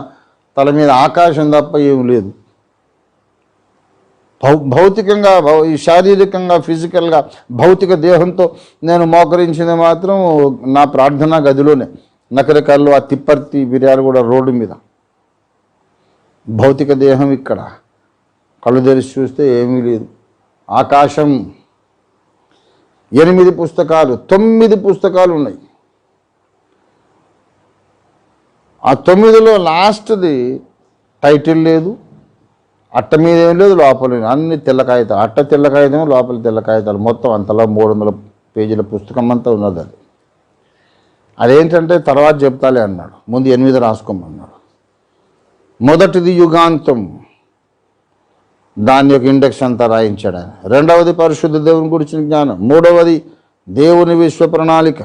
తల మీద ఆకాశం తప్ప ఏం లేదు. భౌతికంగా, శారీరకంగా, ఫిజికల్గా, భౌతిక దేహంతో నేను మోకరించింది మాత్రం నా ప్రార్థనా గదిలోనే. నకరికల్లో ఆ తిప్పర్తి బిర్యానీ కూడా రోడ్డు మీద. భౌతిక దేహం ఇక్కడ. కళ్ళు తెరిచి చూస్తే ఏమీ లేదు. ఆకాశం. 8 పుస్తకాలు, 9 పుస్తకాలు ఉన్నాయి. ఆ 9లో లాస్ట్ది టైటిల్ లేదు, అట్ట మీద ఏం లేదు, లోపల అన్ని తెల్ల కాగితాలు. అట్ట తెల్ల కాగితం, లోపల తెల్ల కాగితాలు, మొత్తం అంతలా 300 పేజీల పుస్తకం అంతా ఉన్నది. అదేంటంటే తర్వాత చెప్తాలే అన్నాడు. ముందు 8 రాసుకోమన్నాడు. మొదటిది యుగాంతం, దాని యొక్క ఇండెక్స్ అంతా రాయించాడు ఆయన. 2వది పరిశుద్ధ దేవుని గురించిన జ్ఞానం. 3వది దేవుని విశ్వ ప్రణాళిక.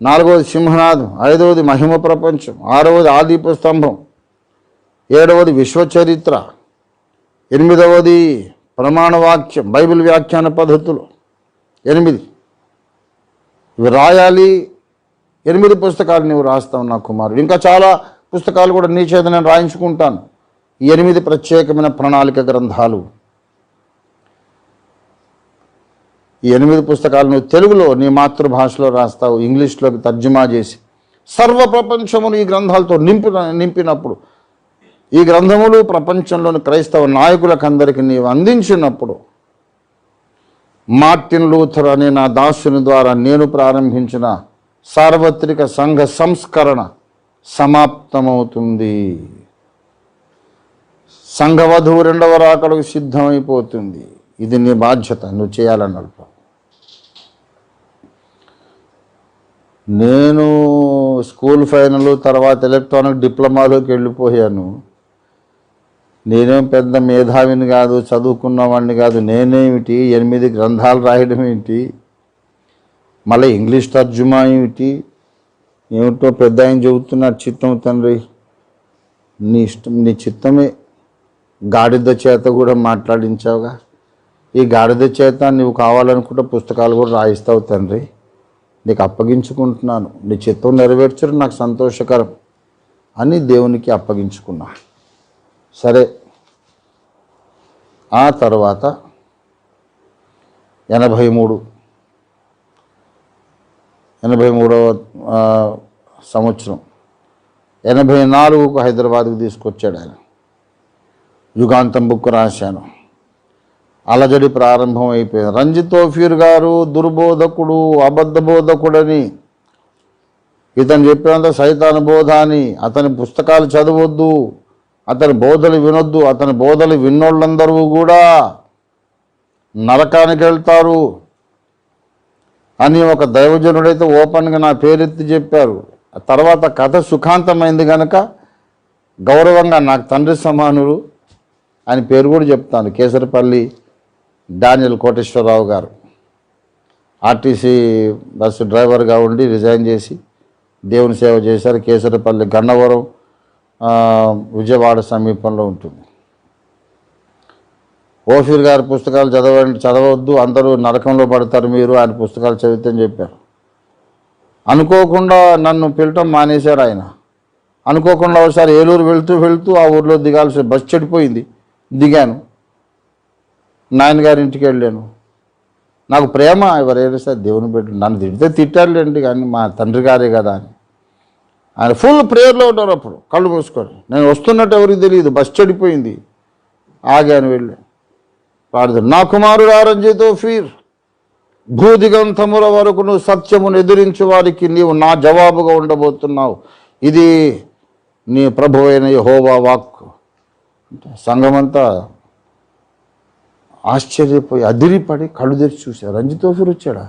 4వది సింహనాదం. 5వది మహిమ ప్రపంచం. 6వది ఆదిప స్తంభం. 7వది విశ్వచరిత్ర. 8వది ప్రమాణ వాక్యం, బైబిల్ వ్యాఖ్యాన పద్ధతులు. 8 ఇవి రాయాలి. 8 పుస్తకాలు నువ్వు రాస్తావు నా కుమారుడు. ఇంకా చాలా పుస్తకాలు కూడా నీ చేత నేను రాయించుకుంటాను. 8 ప్రత్యేకమైన ప్రణాళిక గ్రంథాలు. ఈ 8 పుస్తకాలు నువ్వు తెలుగులో నీ మాతృభాషలో రాస్తావు, ఇంగ్లీష్లోకి తర్జుమా చేసి సర్వ ప్రపంచమును ఈ గ్రంథాలతో నింపినప్పుడు, ఈ గ్రంథములు ప్రపంచంలోని క్రైస్తవ నాయకులకు అందరికీ నీవు అందించినప్పుడు, మార్టిన్ లూథర్ అనే నా దాసుని ద్వారా నేను ప్రారంభించిన సార్వత్రిక సంఘ సంస్కరణ సమాప్తమవుతుంది. సంఘవధువు 2వ రాకడకు సిద్ధమైపోతుంది. ఇది నీ బాధ్యత, నువ్వు చేయాలన్నాడు. నేను స్కూల్ ఫైనల్ తర్వాత ఎలక్ట్రానిక్ డిప్లొమాలోకి వెళ్ళిపోయాను. నేనేం పెద్ద మేధావిని కాదు, చదువుకున్నవాడిని కాదు. నేనేమిటి 8 గ్రంథాలు రాయడం ఏంటి, మళ్ళీ ఇంగ్లీష్ తర్జుమా ఏమిటి, ఏమిటో పెద్ద ఆయన చెబుతున్నాడు. చిత్తం తండ్రి, నీ ఇష్టం, నీ చిత్తమే. గాడిద చేత కూడా మాట్లాడించావుగా, ఈ గాడిద చేత నువ్వు కావాలనుకుంటే పుస్తకాలు కూడా రాయిస్తావు తండ్రి, నీకు అప్పగించుకుంటున్నాను, నీ చిత్తం నెరవేర్చడం నాకు సంతోషకరం అని దేవునికి అప్పగించుకున్నా. సరే, ఆ తర్వాత 83వ సంవత్సరం 84కు హైదరాబాద్కు తీసుకొచ్చాడు ఆయన. యుగాంతం బుక్ రాశాను. అలజడి ప్రారంభం అయిపోయింది. రంజిత్ ఓఫీర్ గారు దుర్బోధకుడు, అబద్ధ బోధకుడని, ఇతను చెప్పినంత సైతాను బోధ అని, అతని పుస్తకాలు చదవద్దు, అతని బోధలు వినొద్దు, అతని బోధలు విన్నోళ్ళందరూ కూడా నరకానికి వెళ్తారు అని ఒక దైవజనుడైతే ఓపెన్గా నా పేరెత్తి చెప్పారు. ఆ తర్వాత కథ సుఖాంతమైంది కనుక గౌరవంగా నాకు తండ్రి సమానుడు ఆయన పేరు కూడా చెప్తాను. కేసరపల్లి డానియల్ కోటేశ్వరరావు గారు ఆర్టీసీ బస్సు డ్రైవర్గా ఉండి రిజైన్ చేసి దేవుని సేవ చేశారు. కేసరపల్లి గన్నవరం విజయవాడ సమీపంలో ఉంటుంది. ఓఫీర్ గారి పుస్తకాలు చదవద్దు, అందరూ నరకంలో పడతారు మీరు, ఆయన పుస్తకాలు చదివితే అని చెప్పారు. అనుకోకుండా నన్ను పిలటం మానేశారు ఆయన. అనుకోకుండా ఒకసారి ఏలూరు వెళ్తూ ఆ ఊర్లో దిగాల్సి బస్సు చెడిపోయింది, దిగాను. నాయనగారి ఇంటికి వెళ్ళాను. నాకు ప్రేమ ఎవరైనా సార్ దేవుని బిడ్డ, నన్ను తిడితే తిట్టాడులేండి కానీ మా తండ్రి గారే కదా అని. ఆయన ఫుల్ ప్రేయర్లో ఉంటారు. అప్పుడు కళ్ళు మూసుకొని నేను వస్తున్నట్టు ఎవరికి తెలియదు, బస్ చెడిపోయింది, ఆగాను, వెళ్ళి ప్రార్థన. నా కుమారుడు రంజిత్ ఓఫీర్, భూదిగంతముల వరకు నువ్వు సత్యమును ఎదిరించు వారికి నీవు నా జవాబుగా ఉండబోతున్నావు. ఇది నీ ప్రభు అయిన యెహోవా వాక్కు. సంఘమంతా ఆశ్చర్యపోయి అదిరిపడి కళ్ళు తెరిచి చూశారు. రంజిత్ ఓఫీర్ వచ్చాడా,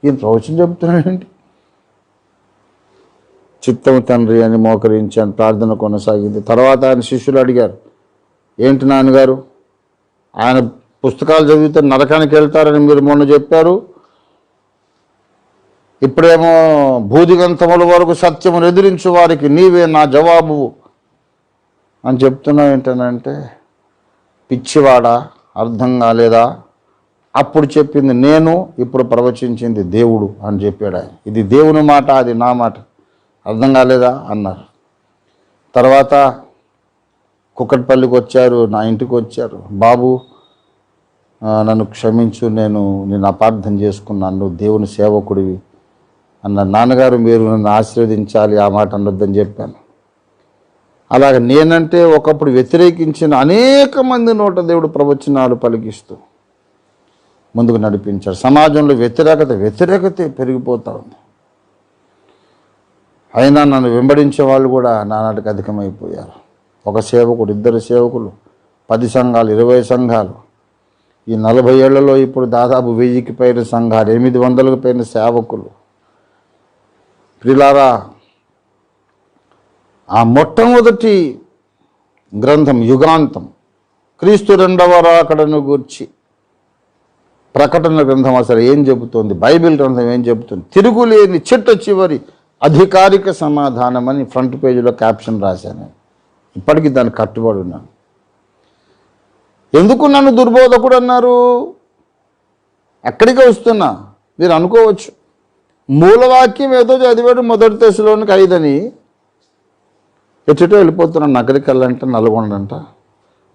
ఈయన ప్రవచనం చెబుతున్నాడేంటి. చిత్తము తండ్రి అని మోకరించాను. ప్రార్థన కొనసాగింది. తర్వాత ఆయన శిష్యులు అడిగారు, ఏంటి నాన్నగారు, ఆయన పుస్తకాలు చదివితే నరకానికి వెళ్తారని మీరు మొన్న చెప్పారు, ఇప్పుడేమో భూదిగంతముల వరకు సత్యమును ఎదిరించు వారికి నీవే నా జవాబు అని చెప్తున్నావు ఏంటనంటే, పిచ్చివాడా, అర్థం కాలేదా, అప్పుడు చెప్పింది నేను, ఇప్పుడు ప్రవచించింది దేవుడు అని చెప్పాడు ఆయన. ఇది దేవుని మాట, అది నా మాట, అర్థం కాలేదా అన్నారు. తర్వాత కుక్కట్పల్లికి వచ్చారు, నా ఇంటికి వచ్చారు. బాబు నన్ను క్షమించు, నేను అపార్థం చేసుకున్నాను, నువ్వు దేవుని సేవకుడివి అన్న. నాన్నగారు మీరు నన్ను ఆశీర్వదించాలి, ఆ మాట అనొద్దని చెప్పాను. అలాగ నేనంటే ఒకప్పుడు వ్యతిరేకించిన అనేక మంది నోట దేవుడు ప్రవచనాలు పలికిస్తూ ముందుకు నడిపించారు. సమాజంలో వ్యతిరేకతే పెరిగిపోతూ ఉంది. అయినా నన్ను వెంబడించే వాళ్ళు కూడా నానాటికి అధికమైపోయారు. ఒక సేవకుడు, 2 సేవకులు, 10 సంఘాలు, 20 సంఘాలు. ఈ 40 ఏళ్లలో ఇప్పుడు దాదాపు 1000కి పైన సంఘాలు, 800కు పైన సేవకులు. ప్రిలారా, ఆ మొట్టమొదటి గ్రంథం యుగాంతం, క్రీస్తు 2వ రాకడను గూర్చి ప్రకటన గ్రంథం అసలు ఏం చెబుతోంది, బైబిల్ గ్రంథం ఏం చెబుతుంది, తిరుగులేని చిట్ట చివరి అధికారిక సమాధానం అని ఫ్రంట్ పేజీలో క్యాప్షన్ రాశాను. ఇప్పటికీ దానికి కట్టుబడి ఉన్నాను. ఎందుకు నన్ను దుర్బోధకుడు అన్నారు? అక్కడికే వస్తున్నా. మీరు అనుకోవచ్చు, మూలవాక్యం ఏదో చదివాడు, మొదటి దశలోనికి 5 అని, ఎటుటో వెళ్ళిపోతున్నాను. నగరికల్ అంట, నల్గొండ అంట,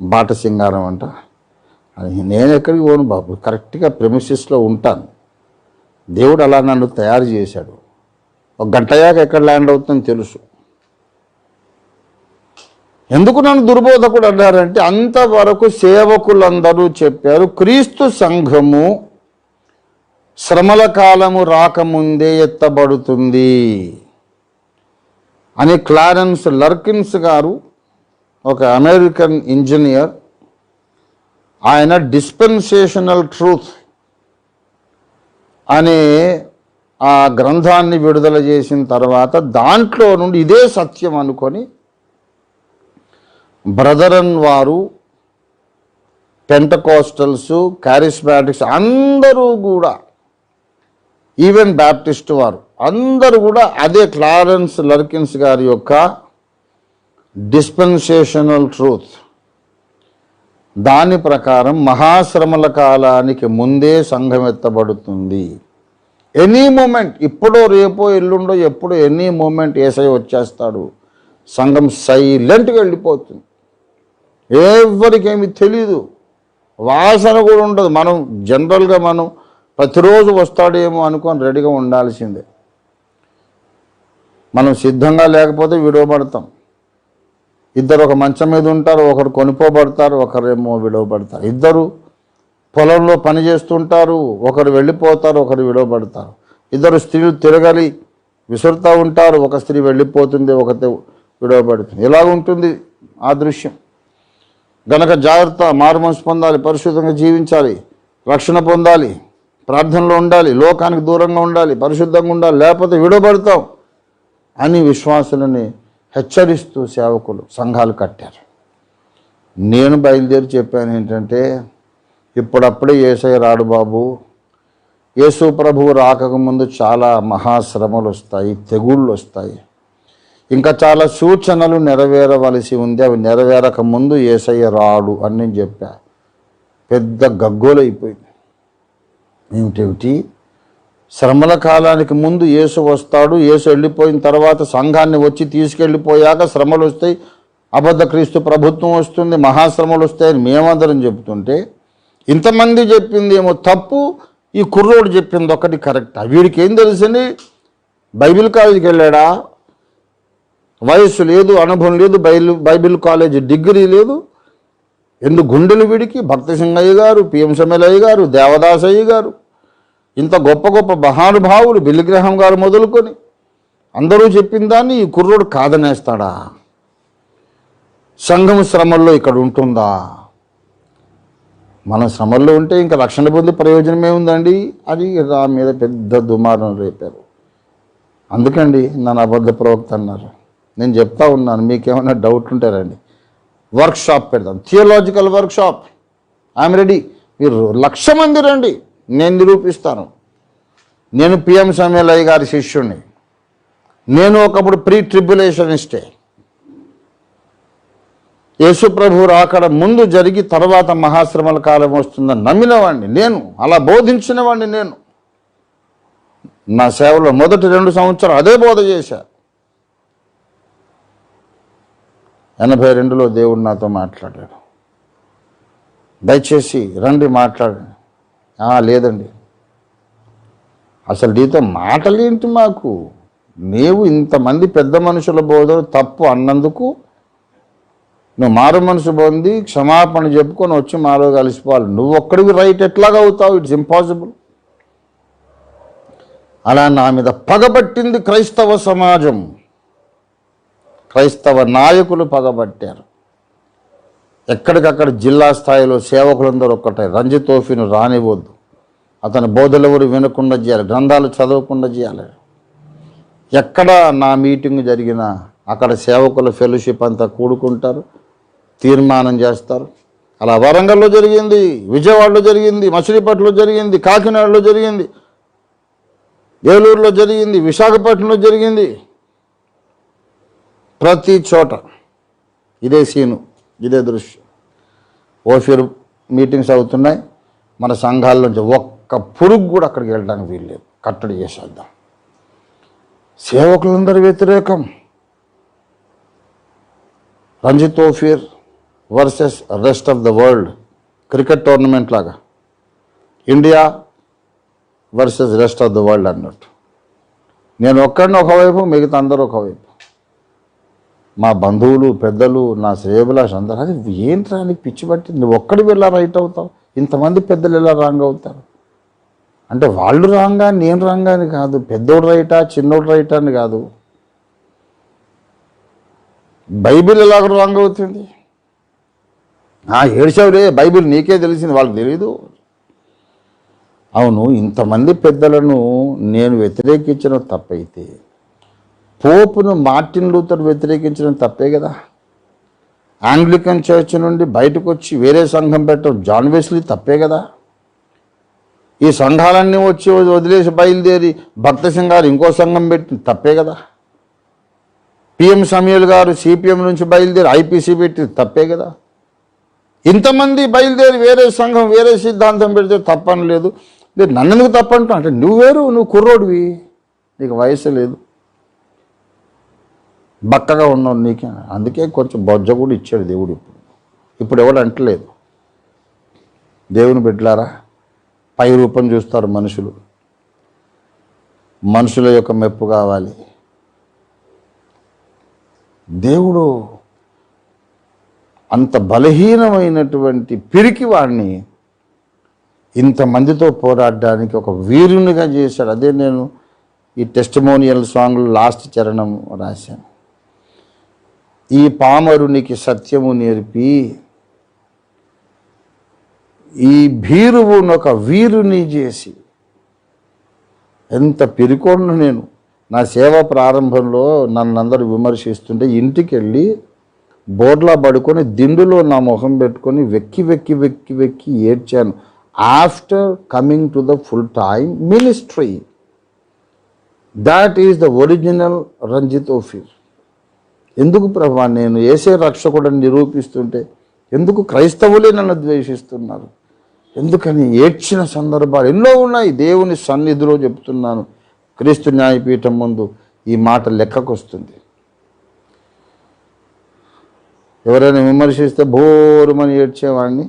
బాట సింగారం అంట, అని నేను ఎక్కడికి పోను బాబు, కరెక్ట్గా ప్రెమిసెస్లో ఉంటాను. దేవుడు అలా నన్ను తయారు చేశాడు. ఒక గంటయాక ఎక్కడ ల్యాండ్ అవుతుందని తెలుసు. ఎందుకు నన్ను దుర్బోధకుడు అన్నారంటే, అంతవరకు సేవకులందరూ చెప్పారు క్రీస్తు సంఘము శ్రమల కాలము రాకముందే ఎత్తబడుతుంది అని క్లారెన్స్ లర్కిన్స్ గారు, ఒక అమెరికన్ ఇంజనీర్, ఆయన డిస్పెన్సేషనల్ ట్రూత్ అనే ఆ గ్రంథాన్ని విడుదల చేసిన తర్వాత దాంట్లో నుండి ఇదే సత్యం అనుకొని బ్రదరన్ వారు, పెంటకోస్టల్స్, కారిస్మాటిక్స్ అందరూ కూడా, ఈవెన్ బ్యాప్టిస్ట్ వారు అందరూ కూడా అదే క్లారెన్స్ లర్కిన్స్ గారి యొక్క డిస్పెన్సేషనల్ ట్రూత్ దాని ప్రకారం మహాశ్రమల కాలానికి ముందే సంఘం ఎత్తబడుతుంది. ఎనీ మూమెంట్, ఇప్పుడో రేపో ఎల్లుండో ఎప్పుడో ఎనీ మూమెంట్ యేసయ్య వచ్చేస్తాడు. సంఘం సైలెంట్గా వెళ్ళిపోతుంది. ఎవరికేమి తెలీదు, వాసన కూడా ఉండదు. మనం జనరల్గా మనం ప్రతిరోజు వస్తాడేమో అనుకొని రెడీగా ఉండాల్సిందే. మనం సిద్ధంగా లేకపోతే విడవబడతాం. ఇద్దరు ఒక మంచం మీద ఉంటారు, ఒకరు కొనుక్కోబడతారు, ఒకరేమో విడవబడతారు. ఇద్దరు పొలంలో పని చేస్తుంటారు, ఒకరు వెళ్ళిపోతారు, ఒకరు విడవబడతారు. ఇద్దరు స్త్రీలు తిరగలి విసురుతూ ఉంటారు, ఒక స్త్రీ వెళ్ళిపోతుంది, ఒకతే విడవబడుతుంది. ఇలా ఉంటుంది ఆ దృశ్యం. గనక జాగ్రత్త, మారుమనసు పొందాలి, పరిశుద్ధంగా జీవించాలి, రక్షణ పొందాలి, ప్రార్థనలో ఉండాలి, లోకానికి దూరంగా ఉండాలి, పరిశుద్ధంగా ఉండాలి, లేకపోతే విడవబడతాం అని విశ్వాసులని హెచ్చరిస్తూ సేవకులు సంఘాలు కట్టారు. నేను బయలుదేరి చెప్పాను ఏంటంటే, ఇప్పుడప్పుడే యేసయ్య రాడు బాబు. యేసు ప్రభువు రాకముందు చాలా మహాశ్రమలు వస్తాయి, తెగుళ్ళు వస్తాయి, ఇంకా చాలా సూచనలు నెరవేరవలసి ఉంది. అవి నెరవేరక ముందు యేసయ్య రాడు అని నేను చెప్పా. పెద్ద గగ్గోలు అయిపోయింది. ఏమిటేమిటి, శ్రమల కాలానికి ముందు యేసు వస్తాడు, యేసు వెళ్ళిపోయిన తర్వాత సంఘాన్ని వచ్చి తీసుకెళ్ళిపోయాక శ్రమలు వస్తాయి, అబద్ధ క్రీస్తు ప్రభుత్వం వస్తుంది, మహాశ్రమలు వస్తాయని మేమందరం చెప్తుంటే, ఇంతమంది చెప్పింది ఏమో తప్పు, ఈ కుర్రోడు చెప్పింది ఒకటి కరెక్టా? వీడికి ఏం తెలుసని బైబిల్ కాలేజీకి వెళ్ళాడా? వయస్సు లేదు, అనుభవం లేదు, బైబిల్ కాలేజ్ డిగ్రీ లేదు. ఎందుకు గుండెలు వీడికి? భక్త సింగయ్య గారు, పిఎం సమలయ్య గారు, దేవదాసయ్య గారు, ఇంత గొప్ప గొప్ప మహానుభావులు, బిల్లిగ్రహం గారు మొదలుకొని అందరూ చెప్పిన దాన్ని ఈ కుర్రోడు కాదనేస్తాడా? సంఘం శ్రమల్లో ఇక్కడ ఉంటుందా? మన శ్రమల్లో ఉంటే ఇంకా రక్షణ పొందే ప్రయోజనం ఏముందండి అని నా మీద పెద్ద దుమారం రేపారు. అందుకండి నన్ను అబద్ధ ప్రవక్త అన్నారు. నేను చెప్తా ఉన్నాను, మీకేమైనా డౌట్ ఉంటే రండి, వర్క్షాప్ పెడదాం, థియోలాజికల్ వర్క్షాప్. I'm ready. మీరు 1,00,000 మంది రండి, నేను నిరూపిస్తాను. నేను పిఎం సమలయ్య గారి శిష్యుణ్ణి. నేను ఒకప్పుడు ప్రీ ట్రిబ్యులేషనిస్టే. యేసు ప్రభు రాకడ ముందు జరిగి తర్వాత మహాశ్రమల కాలం వస్తుందని నమ్మినవాడిని నేను, అలా బోధించిన వాడిని నేను. నా సేవలో మొదటి 2 సంవత్సరాలు అదే బోధ చేశా. 82లో దేవుడు నాతో మాట్లాడాడు, దయచేసి రండి మాట్లాడండి. లేదండి, అసలు నీతో మాటలేంటి మాకు? నీవు ఇంతమంది పెద్ద మనుషుల బోధన తప్పు అన్నందుకు నువ్వు మారు మనసు పొంది క్షమాపణ చెప్పుకొని వచ్చి మాలో కలిసిపోవాలి. నువ్వు ఒక్కడివి రైట్ ఎట్లాగా అవుతావు? It's impossible. అలా నా మీద పగబట్టింది క్రైస్తవ సమాజం, క్రైస్తవ నాయకులు పగబట్టారు. ఎక్కడికక్కడ జిల్లా స్థాయిలో సేవకులందరూ ఒక్కటే, రంజిత్ తోఫీను రానివ్వద్దు, అతని బోధలెవరు వినకుండా చేయాలి, గ్రంథాలు చదవకుండా చేయాలి. ఎక్కడ నా మీటింగ్ జరిగినా అక్కడ సేవకుల ఫెలోషిప్ అంతా కూడుకుంటారు, తీర్మానం చేస్తారు. అలా వరంగల్లో జరిగింది, విజయవాడలో జరిగింది, మచిలీపట్నంలో జరిగింది, కాకినాడలో జరిగింది, ఏలూరులో జరిగింది, విశాఖపట్నంలో జరిగింది. ప్రతి చోట ఇదే సీను, ఇదే దృశ్యం. ఓఫీర్ మీటింగ్స్ అవుతున్నాయి, మన సంఘాల్లోంచి ఒక్క పురుగు కూడా అక్కడికి వెళ్ళడానికి వీల్లేదు, కట్టడి చేసేద్దాం. సేవకులందరూ వ్యతిరేకం. Ranjith Ophir versus rest of the world cricket tournament లాగా, India versus rest of the world అన్నట్టు. నేను ఒక్కడిని ఒకవైపు, మిగతా అందరూ ఒకవైపు. మా బంధువులు, పెద్దలు, నా శ్రేయభిలాష్ అందరూ, అది ఏంట్రా నీకు పిచ్చి పట్టి, నువ్వు ఒక్కడి వెళ్ళా రైట్ అవుతావు, ఇంతమంది పెద్దలు ఎలా రాంగ్ అవుతారు అంటే, వాళ్ళు రాంగా నేను రాంగా అని కాదు, పెద్దోడు రైటా చిన్నోడు రైటా అని కాదు, బైబిల్ ఎలాగ రాంగ్ అవుతుంది. ఏడ్చావురే, బైబిల్ నీకే తెలిసింది, వాళ్ళకి తెలీదు. అవును, ఇంతమంది పెద్దలను నేను వ్యతిరేకించడం తప్పైతే, పోపును మార్టిన్ లూథర్ వ్యతిరేకించడం తప్పే కదా. ఆంగ్లికన్ చర్చ్ నుండి బయటకు వచ్చి వేరే సంఘం పెట్టడం జాన్ వెస్లీ తప్పే కదా. ఈ సంఘాలన్నీ వచ్చి వదిలేసి బయలుదేరి భక్త సంఘాలు ఇంకో సంఘం పెట్టి తప్పే కదా. పిఎం సమీల్ గారు సిపిఎం నుంచి బయలుదేరి ఐపీసీ పెట్టి తప్పే కదా. ఇంతమంది బయలుదేరి వేరే సంఘం వేరే సిద్ధాంతం పెడితే తప్పని లేదు. నన్ను ఎందుకు తప్పంటా అంటే, నువ్వు వేరు, నువ్వు కుర్రోడివి, నీకు వయసు లేదు, బక్కగా ఉన్నావు, నీకే అందుకే కొంచెం బొజ్జ కూడా ఇచ్చాడు దేవుడు. ఇప్పుడు ఎవడు అంటలేదు. దేవుని బిడ్డలారా, పై రూపం చూస్తారు మనుషులు, మనుషుల యొక్క మెప్పు కావాలి. దేవుడు అంత బలహీనమైనటువంటి పిరికి వాడిని ఇంతమందితో పోరాడడానికి ఒక వీరునిగా చేశాడు. అదే నేను ఈ టెస్టిమోనియల్ సాంగ్లో లాస్ట్ చరణం రాశాను. ఈ పామరునికి సత్యము నేర్పి ఈ భీరువును ఒక వీరుని చేసి. ఎంత పిరికోను నేను. నా సేవ ప్రారంభంలో నన్ను అందరూ విమర్శిస్తుంటే ఇంటికి వెళ్ళి బోర్లా పడుకొని దిండులో నా మొహం పెట్టుకొని వెక్కి వెక్కి వెక్కి వెక్కి ఏడ్చాను. After coming to the full time ministry, that is the original Ranjith Ophir. ఎందుకు ప్రభా నేను యేసే రక్షకుడని నిరూపిస్తుంటే ఎందుకు క్రైస్తవులే నన్ను ద్వేషిస్తున్నారు, ఎందుకని ఏడ్చిన సందర్భాలు ఎన్నో ఉన్నాయి. దేవుని సన్నిధిలో చెప్తున్నాను, క్రీస్తు న్యాయపీఠం ముందు ఈ మాట లెక్కకు వస్తుంది. ఎవరైనా విమర్శిస్తే బోరుమని ఏడ్చేవాడిని.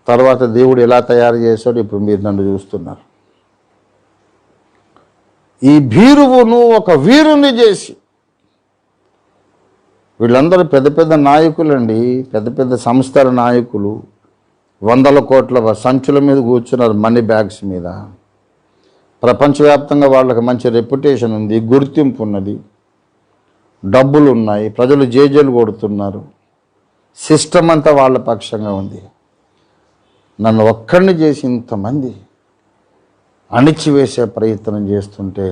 తర్వాత దేవుడు ఎలా తయారు చేశాడో ఇప్పుడు మీరు నన్ను చూస్తున్నారు. ఈ భీరువును ఒక వీరుని చేసి. వీళ్ళందరూ పెద్ద పెద్ద నాయకులండి, పెద్ద పెద్ద సంస్థల నాయకులు, 100 కోట్ల సంచుల మీద కూర్చున్నారు, మనీ బ్యాగ్స్ మీద. ప్రపంచవ్యాప్తంగా వాళ్ళకి మంచి రెప్యుటేషన్ ఉంది, గుర్తింపు ఉన్నది, డబ్బులు ఉన్నాయి, ప్రజలు జేజేలు కొడుతున్నారు, సిస్టమ్ అంతా వాళ్ళ పక్షంగా ఉంది. నన్ను ఒక్కడిని చేసి ఇంతమంది అణిచివేసే ప్రయత్నం చేస్తుంటే,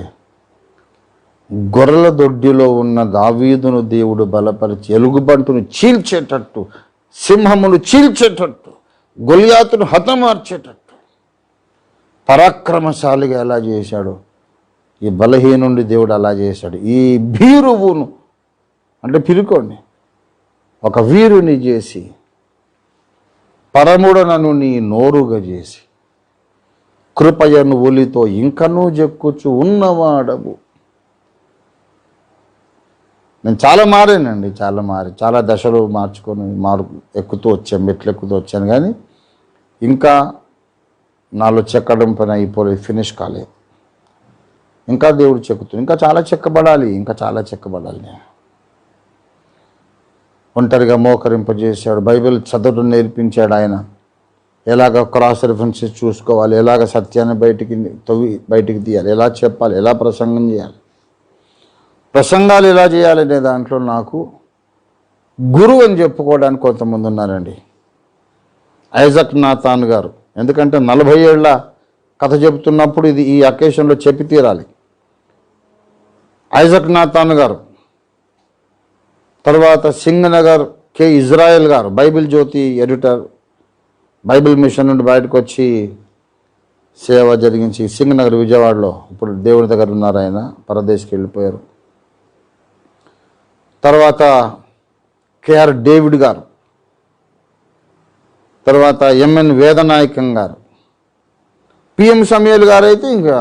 గొర్రెల దొడ్డిలో ఉన్న దావీదును దేవుడు బలపరిచి ఎలుగుబంటును చీల్చేటట్టు, సింహమును చీల్చేటట్టు, గొలియాతును హతమార్చేటట్టు పరాక్రమశాలిగా ఎలా చేశాడు, ఈ బలహీనుండి దేవుడు అలా చేశాడు. ఈ భీరువును అంటే పిలుకోండి, ఒక వీరుని చేసి, పరముడనను నీ నోరుగా చేసి, కృపయను ఒలితో ఇంకనూ చెక్కుచు ఉన్నవాడవు. నేను చాలా మారానండి, చాలా దశలు మార్చుకొని ఎక్కుతూ వచ్చాను, మెట్లు ఎక్కుతూ వచ్చాను. కానీ ఇంకా నాలో చెక్కడం పని అయిపోలేదు, ఫినిష్ కాలేదు. ఇంకా దేవుడు చెక్కుతూ, ఇంకా చాలా చెక్కబడాలి. నేను ఒంటరిగా మోకరింపజేశాడు, బైబిల్ చదవడం నేర్పించాడు ఆయన. ఎలాగ క్రాస్ రెఫరెన్సెస్ చూసుకోవాలి, ఎలాగ సత్యాన్ని బయటికి తీయాలి, ఎలా చెప్పాలి, ఎలా ప్రసంగం చేయాలి, ప్రసంగాలు ఎలా చేయాలనే దాంట్లో నాకు గురువు అని చెప్పుకోవడానికి కొంతమంది ఉన్నారండి. ఐజక్ నాథాన్ గారు, ఎందుకంటే 40 ఏళ్ల కథ చెబుతున్నప్పుడు ఈ అకేషన్లో చెప్పి తీరాలి. ఐజక్ నాథాన్ గారు, తర్వాత సింగనగర్ కె ఇజ్రాయెల్ గారు, బైబిల్ జ్యోతి ఎడిటర్, బైబిల్ మిషన్ నుండి బయటకు వచ్చి సేవ జరిగించి సింగనగర్ విజయవాడలో ఇప్పుడు దేవుని దగ్గర ఉన్నారు. ఆయన పరదేశ్కి వెళ్ళిపోయారు. తర్వాత కేఆర్ డేవిడ్ గారు, తర్వాత ఎంఎన్ వేదనాయకం గారు, పిఎం సమీల్ గారు అయితే ఇంకా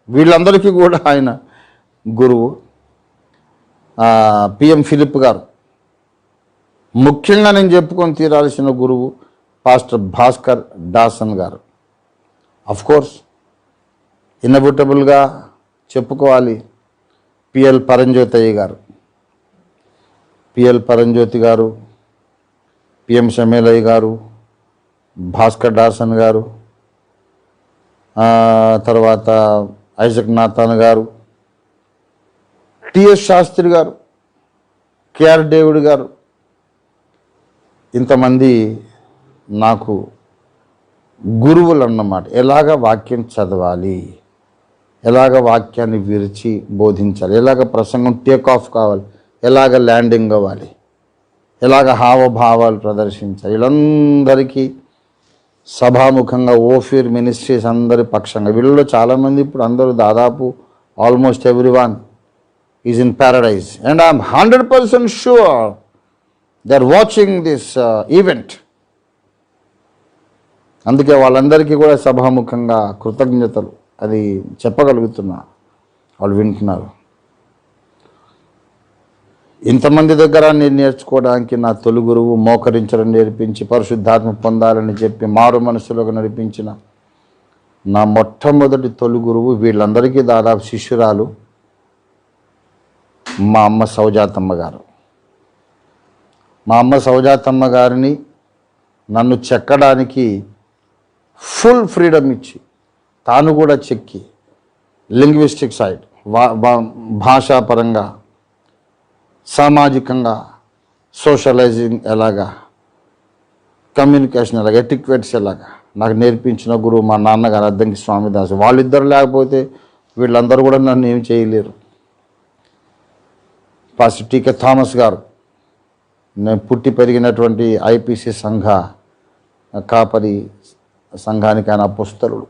వీళ్ళందరికీ కూడా ఆయన గురువు. పిఎం ఫిలిప్ గారు, ముఖ్యంగా నేను చెప్పుకొని తీరాల్సిన గురువు పాస్టర్ భాస్కర్ డాసన్ గారు. కోర్స్ ఇన్నబుటబుల్గా చెప్పుకోవాలి పిఎల్ పరంజ్యోతయ్య గారు, పిఎల్ పరంజ్యోతి గారు, పిఎం షమేలయ్య గారు, భాస్కర్ డాసన్ గారు, తర్వాత ఐజక్ నాథాన్ గారు, టిఎస్ శాస్త్రి గారు, కేఆర్ డేవిడ్ గారు, ఇంతమంది నాకు గురువులు అన్నమాట. ఎలాగ వాక్యం చదవాలి, ఎలాగ వాక్యాన్ని విరిచి బోధించాలి, ఎలాగ ప్రసంగం టేక్ ఆఫ్ కావాలి, ఎలాగ ల్యాండింగ్ అవ్వాలి, ఎలాగ హావభావాలు ప్రదర్శించాలి, వీళ్ళందరికీ సభాముఖంగా ఓఫీర్ మినిస్ట్రీస్ అందరి పక్షంగా, వీళ్ళలో చాలామంది ఇప్పుడు అందరూ దాదాపు almost everyone is in paradise and I'm 100% sure they are watching this event. అందుకే వాళ్ళందరికీ కూడా సభాముఖంగా కృతజ్ఞతలు అది చెప్పగలుగుతున్నా. వాళ్ళు వింటున్నారు. ఇంతమంది దగ్గర నేను నేర్చుకోవడానికి నా తొలి గురువు మోకరించడం నేర్పించి పరిశుద్ధాత్మ పొందాలని చెప్పి మారు మనసులోకి నడిపించిన నా మొట్టమొదటి తొలి గురువు. వీళ్ళందరికీ దాదాపు శిష్యురాలు మా అమ్మ సౌజాతమ్మ గారు. మా అమ్మ సౌజాతమ్మ గారిని నన్ను చెక్కడానికి ఫుల్ ఫ్రీడమ్ ఇచ్చి తాను కూడా చెక్కి లింగ్విస్టిక్ సైడ్ భాషాపరంగా సామాజికంగా సోషలైజింగ్ ఎలాగా కమ్యూనికేషన్ ఎలాగా ఎటిక్వేట్స్ ఎలాగా నాకు నేర్పించిన గురువు మా నాన్నగారు అద్దంకి స్వామిదాసు. వాళ్ళిద్దరు లేకపోతే వీళ్ళందరూ కూడా నన్ను ఏం చేయలేరు. పాస్టర్ టీకే థామస్ గారు నేను పుట్టి పెరిగినటువంటి ఐపీసీ సంఘ కాపరి సంఘానికి ఆయన అపోస్తలుడు.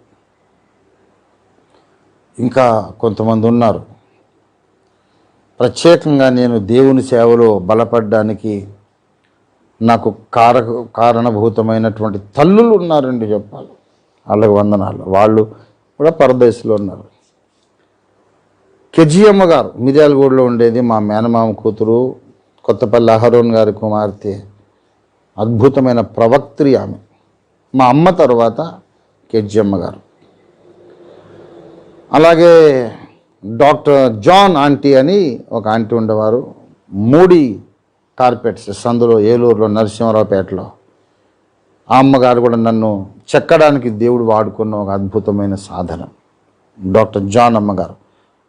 ఇంకా కొంతమంది ఉన్నారు. ప్రత్యేకంగా నేను దేవుని సేవలో బలపడడానికి నాకు కారణభూతమైనటువంటి తల్లులు ఉన్నారండి చెప్పాలి. వాళ్ళకి వందనాలు. వాళ్ళు కూడా పరదేశంలో ఉన్నారు. కెజియమ్మ గారు మిర్యాలగూడలో ఉండేది, మా మేనమామ కూతురు, కొత్తపల్లి అహరోన్ గారి కుమార్తె, అద్భుతమైన ప్రవక్త్రి ఆమె. మా అమ్మ తర్వాత కెజియమ్మ గారు. అలాగే డాక్టర్ జాన్ ఆంటీ అని ఒక ఆంటీ ఉండేవారు, మూడి కార్పెట్స్ సందులో ఏలూరులో నరసింహరావుపేటలో. ఆ అమ్మగారు కూడా నన్ను చెక్కడానికి దేవుడు వాడుకున్న ఒక అద్భుతమైన సాధనం. డాక్టర్ జాన్ అమ్మగారు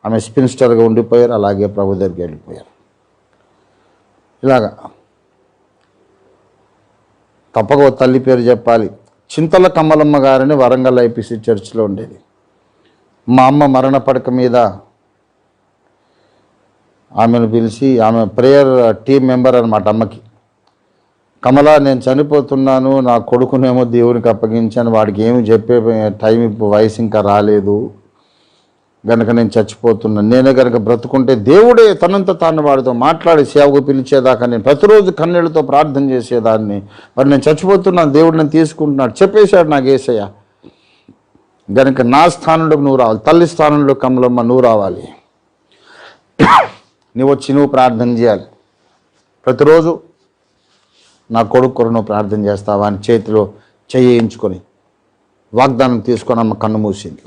ఆమె స్పిన్స్టర్గా ఉండిపోయారు, అలాగే ప్రభు దగ్గరికి వెళ్ళిపోయారు. ఇలాగా తప్పక ఓ తల్లి పేరు చెప్పాలి. చింతల కమలమ్మ గారని వరంగల్ ఐపీసీ చర్చిలో ఉండేది. మా అమ్మ మరణ పడక మీద ఆమెను పిలిచి, ఆమె ప్రేయర్ టీం మెంబర్ అనమాట అమ్మకి. కమల, నేను చనిపోతున్నాను, నా కొడుకునేమో దేవునికి అప్పగించాను, వాడికి ఏమి చెప్పే టైం ఇప్పుడు వయసు ఇంకా రాలేదు గనక నేను చచ్చిపోతున్నాను. నేనే కనుక బ్రతుకుంటే దేవుడే తనంత తాను వాడితో మాట్లాడి సేవకు పిలిచేదాకా నేను ప్రతిరోజు కన్నీళ్లతో ప్రార్థన చేసేదాన్ని. మరి నేను చచ్చిపోతున్నాను, దేవుడు నేను తీసుకుంటున్నాడు చెప్పేశాడు నాకు యేసయ్య. గనుక నా స్థానంలోకి నువ్వు రావాలి, తల్లి స్థానంలో కమలమ్మ నువ్వు రావాలి, నువ్వు వచ్చి నువ్వు ప్రార్థన చేయాలి. ప్రతిరోజు నా కొడుకు కొరకు నువ్వు ప్రార్థన చేస్తావా అని చేతిలో చేయించుకొని వాగ్దానం తీసుకొని అమ్మ కన్ను మూసింది.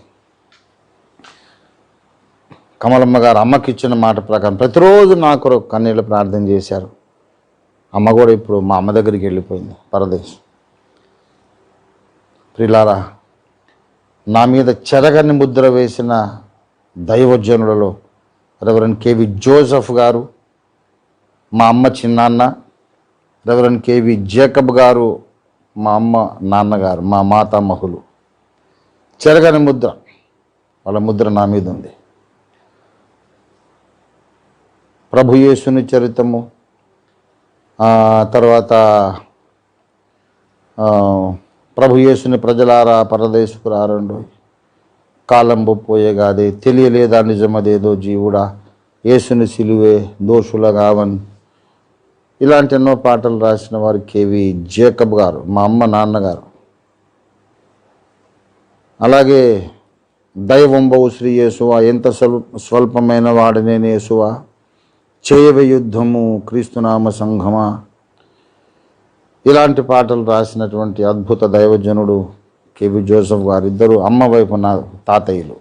కమలమ్మ గారు అమ్మకి ఇచ్చిన మాట ప్రకారం ప్రతిరోజు నా కొరకు కన్నీళ్ళు ప్రార్థన చేశారు. అమ్మ కూడా ఇప్పుడు మా అమ్మ దగ్గరికి వెళ్ళిపోయింది పరదేశం. ప్రిలారా, నా మీద చెరగని ముద్ర వేసిన దైవజనులలో రెవరెండ్ కేవి జోసెఫ్ గారు, మా అమ్మ చిన్నాన్న రెవరెండ్ కేవి జేకబ్ గారు, మా అమ్మ నాన్నగారు, మా మాతామహులు. చెరగని ముద్ర, వాళ్ళ ముద్ర నా మీద ఉంది. ప్రభు యేసుని చరితము, తర్వాత ప్రభు యేసుని ప్రజలారా పరదేశపు రారండు, కాలంబు పోయేగాదే, తెలియలేదా నిజమదేదో జీవుడా, యేసుని సిలువే దోషుల గావన్. ఇలాంటి ఎన్నో పాటలు రాసిన వారు కేవి జేకబ్ గారు, మా అమ్మ నాన్నగారు. అలాగే దైవంబవు శ్రీ యేసువా, ఎంత స్వల్పమైన వాడినేని యేసువా, చేయవ యుద్ధము క్రీస్తునామ సంఘమా, ఇలాంటి పాటలు రాసినటువంటి అద్భుత దైవజనుడు కేవి జోసెఫ్ గారు, ఇద్దరు అమ్మ వైపు నా తాతయ్యలు.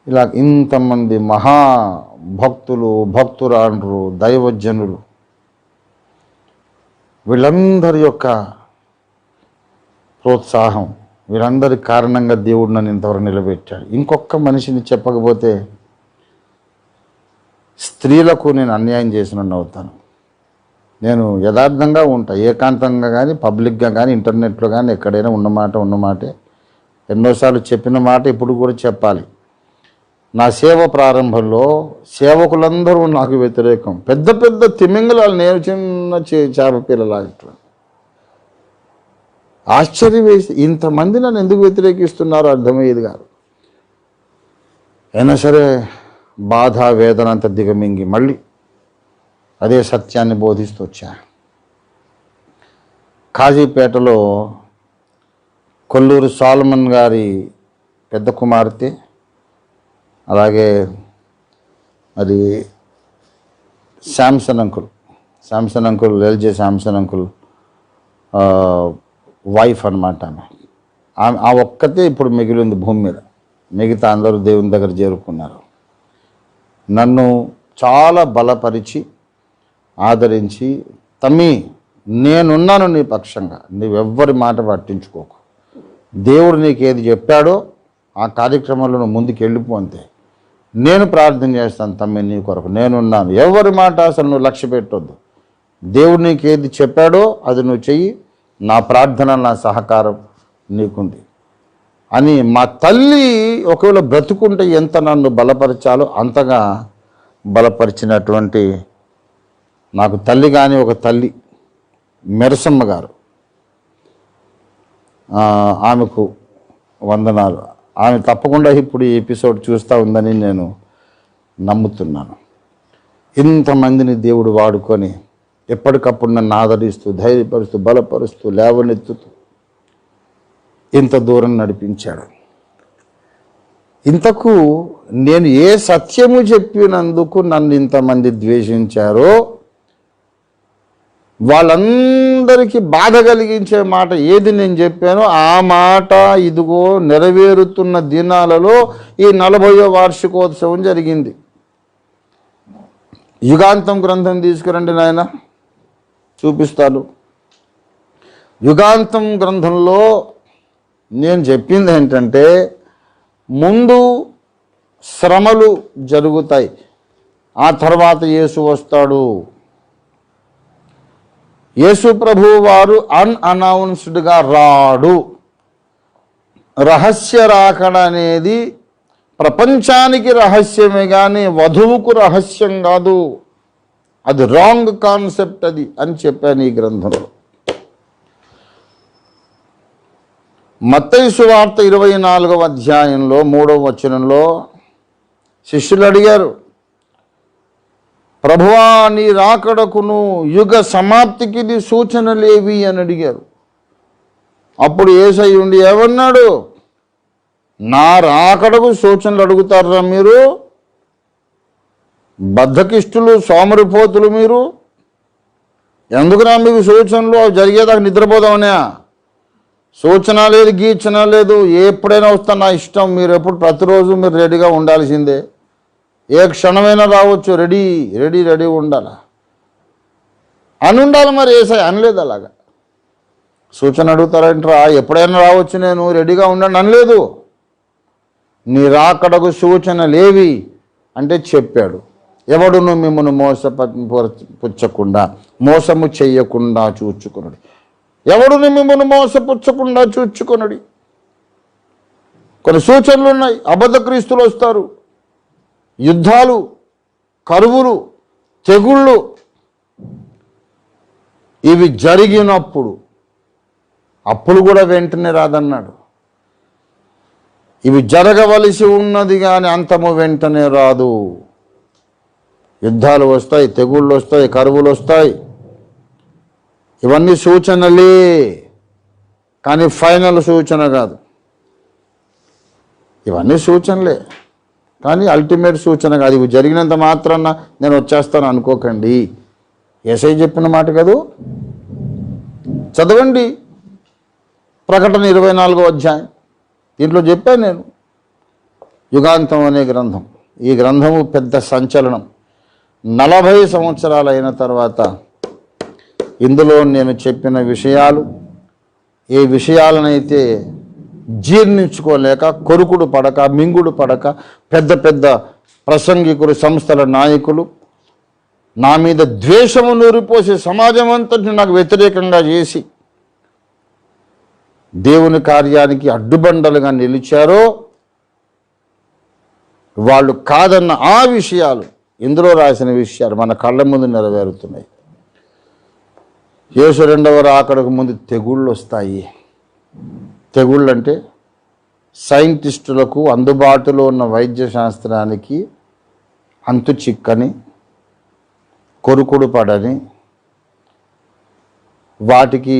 ఇలా ఇంతమంది మహాభక్తులు, భక్తురాండ్రు, దైవజనులు, వీళ్ళందరి యొక్క ప్రోత్సాహం, వీరందరి కారణంగా దేవుడు నన్ను ఇంతవరకు నిలబెట్టాడు. ఇంకొక మనిషిని చెప్పకపోతే స్త్రీలకు నేను అన్యాయం చేసినట్టు అవుతాను. నేను యథార్థంగా ఉంటా, ఏకాంతంగా కానీ పబ్లిక్గా కానీ ఇంటర్నెట్లో కానీ ఎక్కడైనా ఉన్నమాటే. ఎన్నోసార్లు చెప్పిన మాట ఇప్పుడు కూడా చెప్పాలి. నా సేవ ప్రారంభంలో సేవకులందరూ నాకు వ్యతిరేకం. పెద్ద పెద్ద తిమింగలాలు, నేను చిన్న చేప పిల్లలాగా. ఆశ్చర్యం వేసి ఇంతమంది నన్ను ఎందుకు వ్యతిరేకిస్తున్నారో అర్థమయ్యేది కాదు. అయినా సరే బాధ, వేదన అంత దిగమింగి మళ్ళీ అదే సత్యాన్ని బోధిస్తూ వచ్చా. కాజీపేటలో కొల్లూరు సాల్మన్ గారి పెద్ద కుమార్తె, అలాగే అది Samson uncle LJ Samson uncle wife అన్నమాట. ఆమె ఆ ఒక్కతే ఇప్పుడు మిగిలింది భూమి మీద. మిగతా అందరూ దేవుని దగ్గర చేరుకున్నారు. నన్ను చాలా బలపరిచి ఆదరించి, తమ్మి నేనున్నాను నీ పక్షంగా, నువ్వెవ్వరి మాట పట్టించుకోకు, దేవుడు నీకు ఏది చెప్పాడో ఆ కార్యక్రమంలో నువ్వు ముందుకు వెళ్ళిపో, అంతే. నేను ప్రార్థన చేస్తాను తమ్మి నీ కొరకు, నేనున్నాను, ఎవరి మాట అసలు నువ్వు లక్ష్య పెట్టొద్దు, దేవుడు నీకు ఏది చెప్పాడో అది నువ్వు చెయ్యి, నా ప్రార్థన, నా సహకారం నీకుంది అని మా తల్లి ఒకవేళ బ్రతుకుంటే ఎంత నన్ను బలపరచాలో అంతగా బలపరిచినటువంటి నాకు తల్లి కానీ ఒక తల్లి మెరసమ్మ గారు, ఆమెకు వందనాలు. ఆమె తప్పకుండా ఇప్పుడు ఈ ఎపిసోడ్ చూస్తూ ఉందని నేను నమ్ముతున్నాను. ఇంతమందిని దేవుడు వాడుకొని ఎప్పటికప్పుడు నన్ను ఆదరిస్తూ, ధైర్యపరుస్తూ, బలపరుస్తూ, లేవనెత్తుతూ ఇంత దూరం నడిపించాడు. ఇంతకు నేను ఏ సత్యము చెప్పినందుకు నన్ను ఇంతమంది ద్వేషించారో వాళ్ళందరికీ బాధ కలిగించే మాట ఏది నేను చెప్పానో ఆ మాట ఇదిగో నెరవేరుతున్న దినాలలో ఈ 40వ వార్షికోత్సవం జరిగింది. యుగాంతం గ్రంథం తీసుకురండి నాయన, చూపిస్తాను. యుగాంతం గ్రంథంలో నేను చెప్పింది ఏంటంటే, ముందు శ్రమలు జరుగుతాయి, ఆ తర్వాత యేసు వస్తాడు. యేసు ప్రభువు వారు అన్అనౌన్స్డ్గా రాడు. రహస్య రాకడ అనేది ప్రపంచానికి రహస్యమే కానీ వధువుకు రహస్యం కాదు. అది రాంగ్ కాన్సెప్ట్ అది అని చెప్పాను ఈ గ్రంథంలో. మత్తయి సువార్త 24వ అధ్యాయంలో 3వ వచనంలో శిష్యులు అడిగారు, ప్రభువా నీ రాకడకును యుగ సమాప్తికి నీ సూచనలేవి అని అడిగారు. అప్పుడు యేసయ్య ఉండి ఏమన్నాడు, నా రాకడకు సూచనలు అడుగుతారా మీరు? బద్ధకిష్టులు, సోమరిపోతులు మీరు, ఎందుకురా మీకు సూచనలు? అవి జరిగేదాకా నిద్రపోదామనే. సూచన లేదు, గీచన లేదు, ఎప్పుడైనా వస్తా నా ఇష్టం. మీరు ఎప్పుడు ప్రతిరోజు మీరు రెడీగా ఉండాల్సిందే. ఏ క్షణమైనా రావచ్చు, రెడీ ఉండాలి అని ఉండాలి. మరి యేసయ్య అనలేదు అలాగా. సూచన అడుగుతారంటారా? ఎప్పుడైనా రావచ్చు, నేను రెడీగా ఉండండి అనలేదు. నీ రాకడకు సూచనలేవి అంటే చెప్పాడు. ఎవడును మిమ్మల్ని మోసపుచ్చకుండా, మోసము చెయ్యకుండా చూచుకున్నాడు. ఎవడును మిమ్మల్ని మోసపుచ్చకుండా చూచుకున్నాడు. కొన్ని సూచనలు ఉన్నాయి. అబద్ధ క్రీస్తులు వస్తారు, యుద్ధాలు, కరువులు, తెగుళ్ళు. ఇవి జరిగినప్పుడు అప్పులు కూడా వెంటనే రాదన్నాడు. ఇవి జరగవలసి ఉన్నది కానీ అంతము వెంటనే రాదు. యుద్ధాలు వస్తాయి, తెగుళ్ళు వస్తాయి, కరువులు వస్తాయి. ఇవన్నీ సూచనలే కానీ ఫైనల్ సూచన కాదు. ఇవన్నీ సూచనలే కానీ అల్టిమేట్ సూచన కాదు. ఇవి జరిగినంత మాత్రాన నేను వచ్చేస్తాను అనుకోకండి. యేసయ్య చెప్పిన మాట కదూ. చదవండి ప్రకటన 24వ అధ్యాయం. దీంట్లో చెప్పాను నేను. యుగాంతం అనే గ్రంథం. ఈ గ్రంథము పెద్ద సంచలనం. 40 సంవత్సరాలు అయిన తర్వాత ఇందులో నేను చెప్పిన విషయాలు, ఏ విషయాలనైతే జీర్ణించుకోలేక, కొరుకుడు పడక, మింగుడు పడక పెద్ద పెద్ద ప్రసంగికులు, సంస్థల నాయకులు నా మీద ద్వేషము నూరిపోసి సమాజం అంతటిని నాకు వ్యతిరేకంగా చేసి దేవుని కార్యానికి అడ్డుబండలుగా నిలిచారో వాళ్ళు కాదన్న ఆ విషయాలు, ఇందులో రాసిన విషయాలు మన కళ్ళ ముందు నెరవేరుతున్నాయి. యేసు రెండవ రాకడకు ముందు తెగుళ్ళు వస్తాయి. తెగుళ్ళు అంటే సైంటిస్టులకు అందుబాటులో ఉన్న వైద్య శాస్త్రానికి అంతు చిక్కని, కొరుకుడు పడని, వాటికి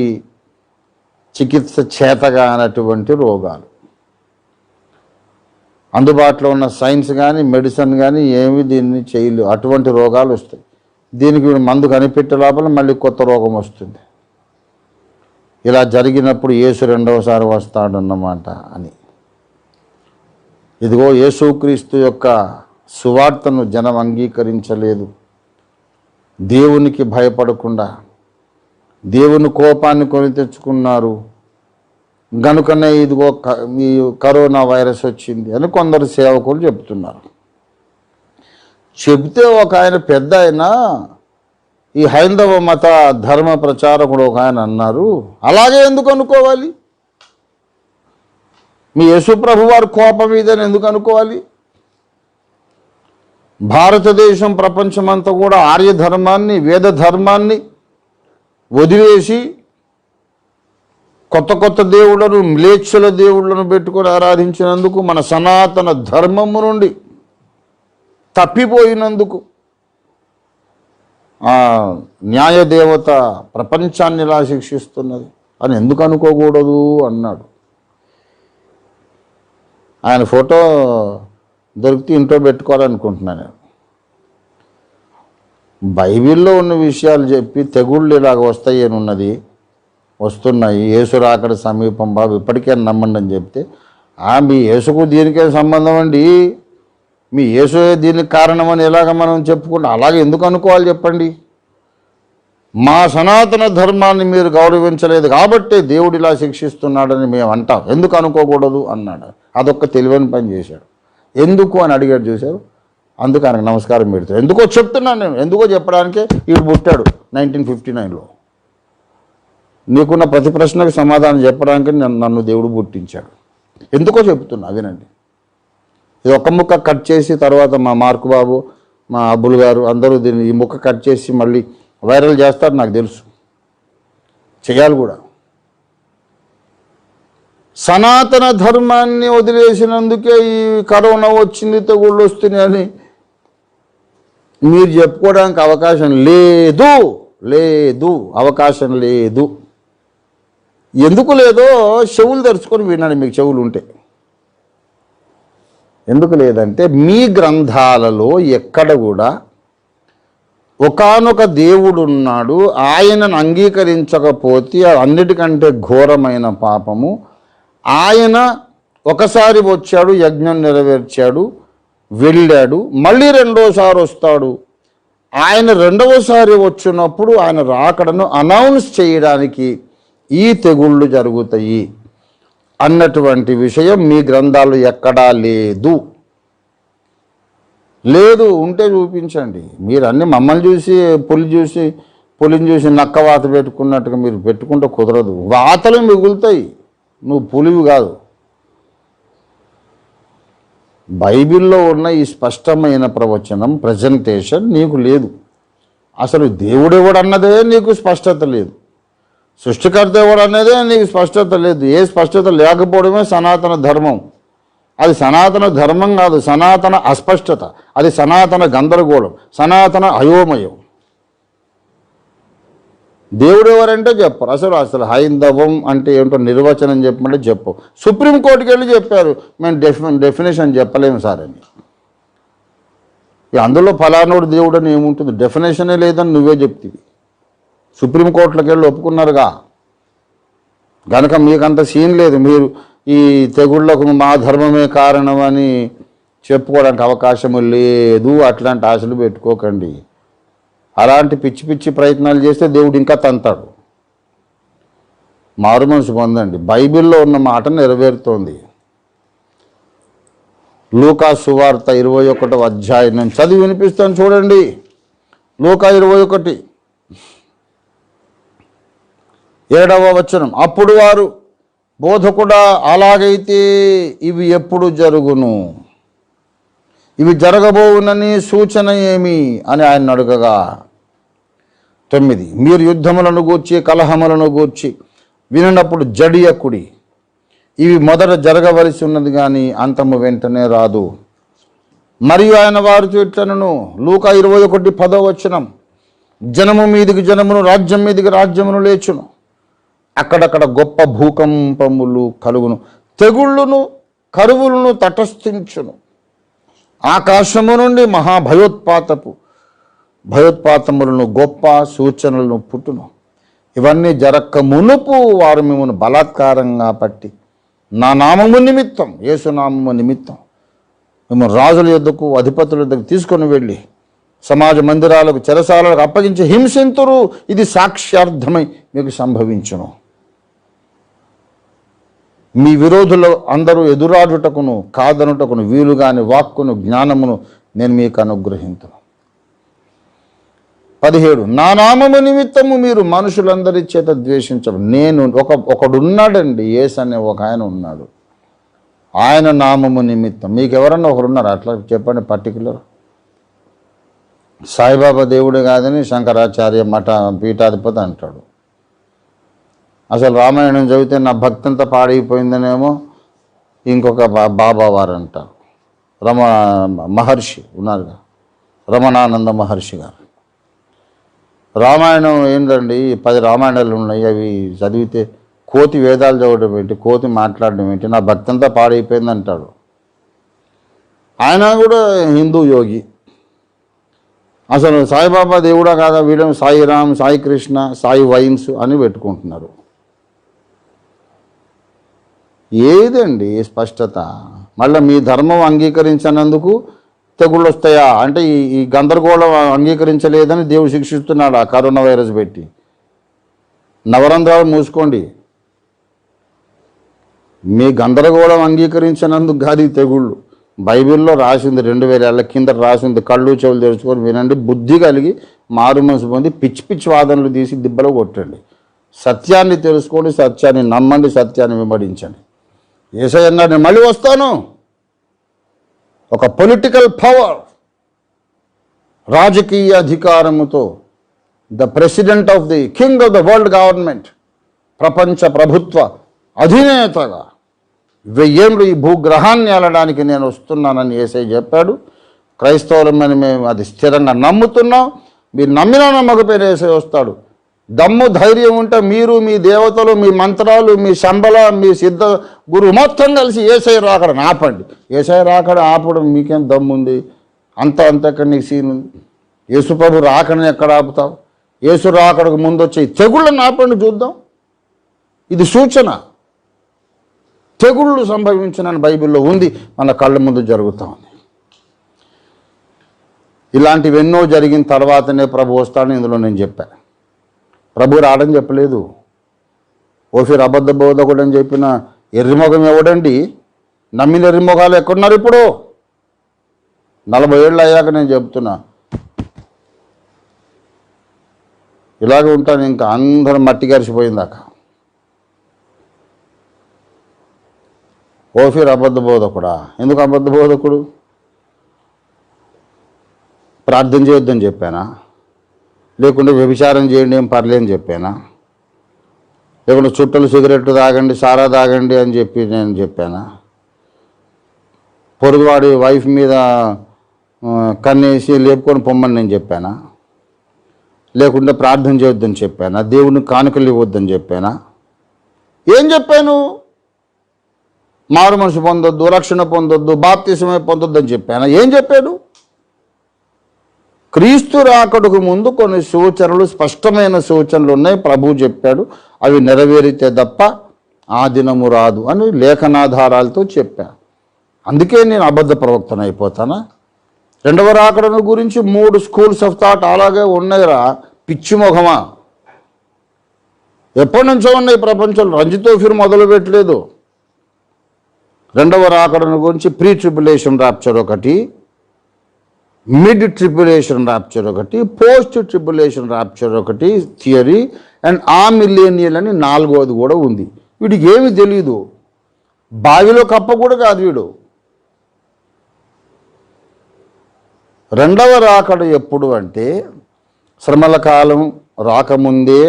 చికిత్స చేతగానటువంటి రోగాలు. అందుబాటులో ఉన్న సైన్స్ కానీ, మెడిసిన్ కానీ ఏమి దీన్ని చేయలేవు. అటువంటి రోగాలు వస్తాయి. దీనికి మందు కనిపెట్టే లోపల మళ్ళీ కొత్త రోగం వస్తుంది. ఇలా జరిగినప్పుడు యేసు రెండవసారి వస్తాడన్నమాట అని. ఇదిగో యేసుక్రీస్తు యొక్క సువార్తను జనం అంగీకరించలేదు. దేవునికి భయపడకుండా దేవుని కోపాన్ని కొని తెచ్చుకున్నారు. గనుకనే ఇదిగో ఈ కరోనా వైరస్ వచ్చింది అని కొందరు సేవకులు చెప్తున్నారు. చెబితే ఒక ఆయన పెద్ద ఆయన, ఈ హైందవ మత ధర్మ ప్రచారకుడు ఒక ఆయన అన్నారు, అలాగే ఎందుకు అనుకోవాలి? మీ యేసుప్రభు వారి కోపం మీదని ఎందుకు అనుకోవాలి? భారతదేశం, ప్రపంచమంతా కూడా ఆర్య ధర్మాన్ని, వేద ధర్మాన్ని వదిలేసి కొత్త కొత్త దేవుళ్లను, మ్లేచ్ఛల దేవుళ్లను పెట్టుకొని ఆరాధించినందుకు, మన సనాతన ధర్మము నుండి తప్పిపోయినందుకు ఆ న్యాయదేవత ప్రపంచాన్ని ఇలా శిక్షిస్తున్నది అని ఎందుకు అనుకోకూడదు అన్నాడు. ఆయన ఫోటో దొరికితే ఇంట్లో పెట్టుకోవాలనుకుంటున్నాను నేను. బైబిల్లో ఉన్న విషయాలు చెప్పి తెగుళ్ళు ఇలాగ వస్తాయి అని ఉన్నది, వస్తున్నాయి, యేసు రాకడ సమీపం బాబు ఇప్పటికే నమ్మండి అని చెప్తే, మీ యేసుకు దీనికే సంబంధం అండి, మీ యేసు దీనికి కారణమని ఎలాగ మనం చెప్పుకుంటాం? అలాగే ఎందుకు అనుకోవాలి చెప్పండి? మా సనాతన ధర్మాన్ని మీరు గౌరవించలేదు కాబట్టి దేవుడు ఇలా శిక్షిస్తున్నాడని మేము అంటాం, ఎందుకు అనుకోకూడదు అన్నాడు. అదొక్క తెలివైన పని చేశాడు. ఎందుకు అని అడిగాడు, చూశారు. అందుకు ఆయనకు నమస్కారం పెడతాడు. ఎందుకో చెప్తున్నాను నేను, ఎందుకో చెప్పడానికే వీడు పుట్టాడు 1959లో. నీకున్న ప్రతి ప్రశ్నకు సమాధానం చెప్పడానికి నన్ను దేవుడు పుట్టించాడు. ఎందుకో చెప్తున్నా, వినండి. ఇది ఒక ముక్క కట్ చేసి తర్వాత మా మార్కు బాబు, మా అబ్బులు గారు అందరూ దీన్ని ఈ ముక్క కట్ చేసి మళ్ళీ వైరల్ చేస్తారు, నాకు తెలుసు, చేయాలి కూడా. సనాతన ధర్మాన్ని వదిలేసినందుకే ఈ కరోనా వచ్చింది, తెగుళ్ళు వస్తున్నాయని మీరు చెప్పుకోవడానికి అవకాశం లేదు, లేదు, అవకాశం లేదు. ఎందుకు లేదో చెవులు తెరుచుకొని వినండి, మీకు చెవులు ఉంటే. ఎందుకు లేదంటే మీ గ్రంథాలలో ఎక్కడ కూడా ఒకానొక దేవుడు ఉన్నాడు, ఆయనను అంగీకరించకపోతే అన్నిటికంటే ఘోరమైన పాపము. ఆయన ఒకసారి వచ్చాడు, యజ్ఞం నెరవేర్చాడు, వెళ్ళాడు, మళ్ళీ రెండోసారి వస్తాడు. ఆయన రెండవసారి వచ్చినప్పుడు ఆయన రాకడను అనౌన్స్ చేయడానికి ఈ తెగుళ్ళు జరుగుతాయి అన్నటువంటి విషయం మీ గ్రంథాలు ఎక్కడా లేదు. లేదు, ఉంటే చూపించండి. మీరు అన్నీ మమ్మల్ని చూసి పులిని చూసి నక్క వాత పెట్టుకున్నట్టుగా మీరు పెట్టుకుంటే కుదరదు. వాతలు మిగులుతాయి, నువ్వు పులివి కాదు. బైబిల్లో ఉన్న ఈ స్పష్టమైన ప్రవచనం, ప్రజెంటేషన్ నీకు లేదు. అసలు దేవుడెవడు అన్నదే నీకు స్పష్టత లేదు, సృష్టికర్త ఎవడు అన్నదే నీకు స్పష్టత లేదు. ఏ స్పష్టత లేకపోవడమే సనాతన ధర్మం. అది సనాతన ధర్మం కాదు, సనాతన అస్పష్టత, అది సనాతన గందరగోళం, సనాతన అయోమయం. దేవుడు ఎవరంటే చెప్పరు. అసలు హైందవం అంటే ఏంటో నిర్వచనం చెప్పమంటే చెప్పు. సుప్రీంకోర్టుకి వెళ్ళి చెప్పారు, మేము డెఫినేషన్ చెప్పలేము సార్ అని. అందులో ఫలానోడు దేవుడు అని ఏముంటుంది? డెఫినేషనే లేదని నువ్వే చెప్తివి. సుప్రీంకోర్టులోకి వెళ్ళి ఒప్పుకున్నారుగా. కనుక మీకంత సీన్ లేదు. మీరు ఈ తెగుళ్లకు మా ధర్మమే కారణం అని చెప్పుకోవడానికి అవకాశం లేదు. అట్లాంటి ఆశలు పెట్టుకోకండి. అలాంటి పిచ్చి పిచ్చి ప్రయత్నాలు చేస్తే దేవుడు ఇంకా తంతాడు. మారు మనసు పొందండి. బైబిల్లో ఉన్న మాట నెరవేరుతోంది. లూకా సువార్త 21వ అధ్యాయం నేను చదివి వినిపిస్తాను చూడండి. లూకా 21 7వ వచనం. అప్పుడు వారు, బోధకుడా, అలాగైతే ఇవి ఎప్పుడు జరుగును? ఇవి జరగబోవునని సూచన ఏమి అని ఆయన అడగగా 9 మీరు యుద్ధములను గూర్చి కలహములను గూర్చి వినప్పుడు జడియకుడి. ఇవి మొదట జరగవలసి ఉన్నది కానీ అంతము వెంటనే రాదు. మరియు ఆయన వారితో ఇట్లనను. లూకా 21:10 వచనం. జనము మీదికి జనమును, రాజ్యం మీదికి రాజ్యమును లేచును. అక్కడక్కడ గొప్ప భూకంపములు కలుగును. తెగుళ్ళును కరువులను తటస్థించును. ఆకాశము నుండి భయోత్పాతములను గొప్ప సూచనలను పుట్టును. ఇవన్నీ జరక్క మునుపు వారు మిమ్మల్ని బలాత్కారంగా పట్టి నా నామము నిమిత్తం, యేసునామము నిమిత్తం మిమ్మల్ని రాజుల యొద్దకు, అధిపతుల యొద్దకు తీసుకొని వెళ్ళి సమాజ మందిరాలకు, చెరసాలకు అప్పగించి హింసింతురు. ఇది సాక్ష్యార్థమై మీకు సంభవించును. మీ విరోధులు అందరూ ఎదురాడుటకును కాదనుటకును వీలుగాని వాక్కును జ్ఞానమును నేను మీకు అనుగ్రహింతును. 17 నా నామము నిమిత్తము మీరు మనుషులందరి చేత ద్వేషించరు. నేను ఒకడున్నాడండి, యేసు అనే ఒక ఆయన ఉన్నాడు. ఆయన నామము నిమిత్తం మీకు ఎవరన్నా ఒకరున్నారు అట్లా చెప్పండి పర్టికులర్. సాయిబాబా దేవుడు కాదని శంకరాచార్య మఠ పీఠాధిపతి అంటాడు. అసలు రామాయణం చదివితే నా భక్తి అంతా పాడైపోయిందనేమో ఇంకొక బాబా వారు అంటారు. మహర్షి ఉన్నారుగా, రమణానంద మహర్షి గారు. రామాయణం ఏంటండి, 10 రామాయణాలు ఉన్నాయి. అవి చదివితే కోతి వేదాలు చదవడం ఏంటి, కోతి మాట్లాడడం ఏంటి, నా భక్తి అంతా పాడైపోయింది అంటాడు. ఆయన కూడా హిందూ యోగి. అసలు సాయిబాబా దేవుడా కాదా? వీళ్ళని సాయిరామ్, సాయి కృష్ణ, సాయి వైన్స్ అని పెట్టుకుంటున్నారు. ఏదండి స్పష్టత? మళ్ళీ మీ ధర్మం అంగీకరించినందుకు తెగుళ్ళు వస్తాయా అంటే ఈ గందరగోళం అంగీకరించలేదని దేవుడు శిక్షిస్తున్నాడు ఆ కరోనా వైరస్ పెట్టి. నవరంధ్రాలు మూసుకోండి. మీ గందరగోళం అంగీకరించినందుకు కాదు ఈ తెగుళ్ళు. బైబిల్లో రాసింది 2000 ఏళ్ల కింద రాసింది. కళ్ళు చెవులు తెరుచుకొని వినండి. బుద్ధి కలిగి మారు మనసు పొంది పిచ్చి పిచ్చి వాదనలు తీసి దిబ్బలో కొట్టండి. సత్యాన్ని తెలుసుకోండి, సత్యాన్ని నమ్మండి, సత్యాన్ని వెంబడించండి. యేసయ్య నేను మళ్ళీ వస్తాను. ఒక పొలిటికల్ పవర్, రాజకీయ అధికారముతో the president of the king of the world government, ప్రపంచ ప్రభుత్వ అధినేతగా 1000 ఏళ్ళు ఈ భూగ్రహాన్ని ఏలడానికి నేను వస్తున్నానని యేసయ్య చెప్పాడు. క్రైస్తవులమని మేము అది స్థిరంగా నమ్ముతున్నాం. మీరు నమ్మినా నమ్మకపోయినా యేసయ్య వస్తాడు. దమ్ము ధైర్యం ఉంటే మీరు, మీ దేవతలు, మీ మంత్రాలు, మీ శంబల, మీ సిద్ధ గురువు మొత్తం కలిసి యేసయ్య రాకడని ఆపండి. యేసయ్య రాకడ ఆపడం మీకేం దమ్ముంది? అంతక్కడ నీకు సీన్ ఉంది. యేసుప్రభు రాకడని ఎక్కడ ఆపుతావు? యేసు రాకడకు ముందు వచ్చే తెగుళ్ళని ఆపండి చూద్దాం. ఇది సూచన. తెగుళ్ళు సంభవించనని బైబిల్లో ఉంది, మన కళ్ళ ముందు జరుగుతూ ఉంది. ఇలాంటివెన్నో జరిగిన తర్వాతనే ప్రభు వస్తాడని ఇందులో నేను చెప్పాను. ప్రభు రాడని చెప్పలేదు. ఓఫీర్ అబద్ధ బోధకుడు అని చెప్పిన ఎర్రిమొఖం ఎవడండి? నమ్మిన ఎర్రిమొఖాలు ఎక్కడున్నారు ఇప్పుడు? 40 ఏళ్ళు అయ్యాక నేను చెప్తున్నా. ఇలాగే ఉంటాను ఇంకా అందరం మట్టి గరిచిపోయిందాక. ఓఫీర్ అబద్ధ బోధకుడా? ఎందుకు అబద్ధ బోధకుడు? ప్రార్థన చేయొద్దని చెప్పానా? లేకుంటే వ్యభిచారం చేయండి ఏం పర్లేదని చెప్పానా? లేకుంటే చుట్టలు సిగరెట్ తాగండి, సారా తాగండి అని చెప్పి నేను చెప్పానా? పొరుగువాడి వైఫ్ మీద కన్నేసి లేపుకొని పొమ్మని నేను చెప్పానా? లేకుంటే ప్రార్థన చేయొద్దని చెప్పానా? దేవుని కానుకలు ఇవ్వద్దని చెప్పానా? ఏం చెప్పాను? మారు మనసు పొందొద్దు, రక్షణ పొందొద్దు, బాప్తిసమే పొందొద్దని చెప్పానా? ఏం చెప్పాను? క్రీస్తు రాకడకు ముందు కొన్ని సూచనలు, స్పష్టమైన సూచనలు ఉన్నాయి. ప్రభువు చెప్పాడు, అవి నెరవేరితే తప్ప ఆ దినము రాదు అని లేఖనాధారాలతో చెప్పా. అందుకే నేను అబద్ధ ప్రవక్తన అయిపోతానా? రెండవ రాకడను గురించి 3 స్కూల్స్ ఆఫ్ థాట్ అలాగే ఉన్నాయిరా, పిచ్చి మొహమా. ఎప్పటి నుంచో ఉన్నాయి ప్రపంచంలో, రంజితోఫిర్ మొదలు పెట్టలేదు. రెండవ రాకడను గురించి ప్రీ ట్రిబులేషన్ రాప్చర్ ఒకటి, మిడ్ ట్రిబులేషన్ రాప్చర్ ఒకటి, పోస్ట్ ట్రిబులేషన్ రాప్చర్ ఒకటి థియరీ, అండ్ ఆ మిలేనియల్ అని 4వది కూడా ఉంది. వీడికి ఏమి తెలియదు, బావిలో కప్ప కూడా కాదు వీడు. రెండవ రాకడ ఎప్పుడు అంటే శ్రమల కాలం రాకముందే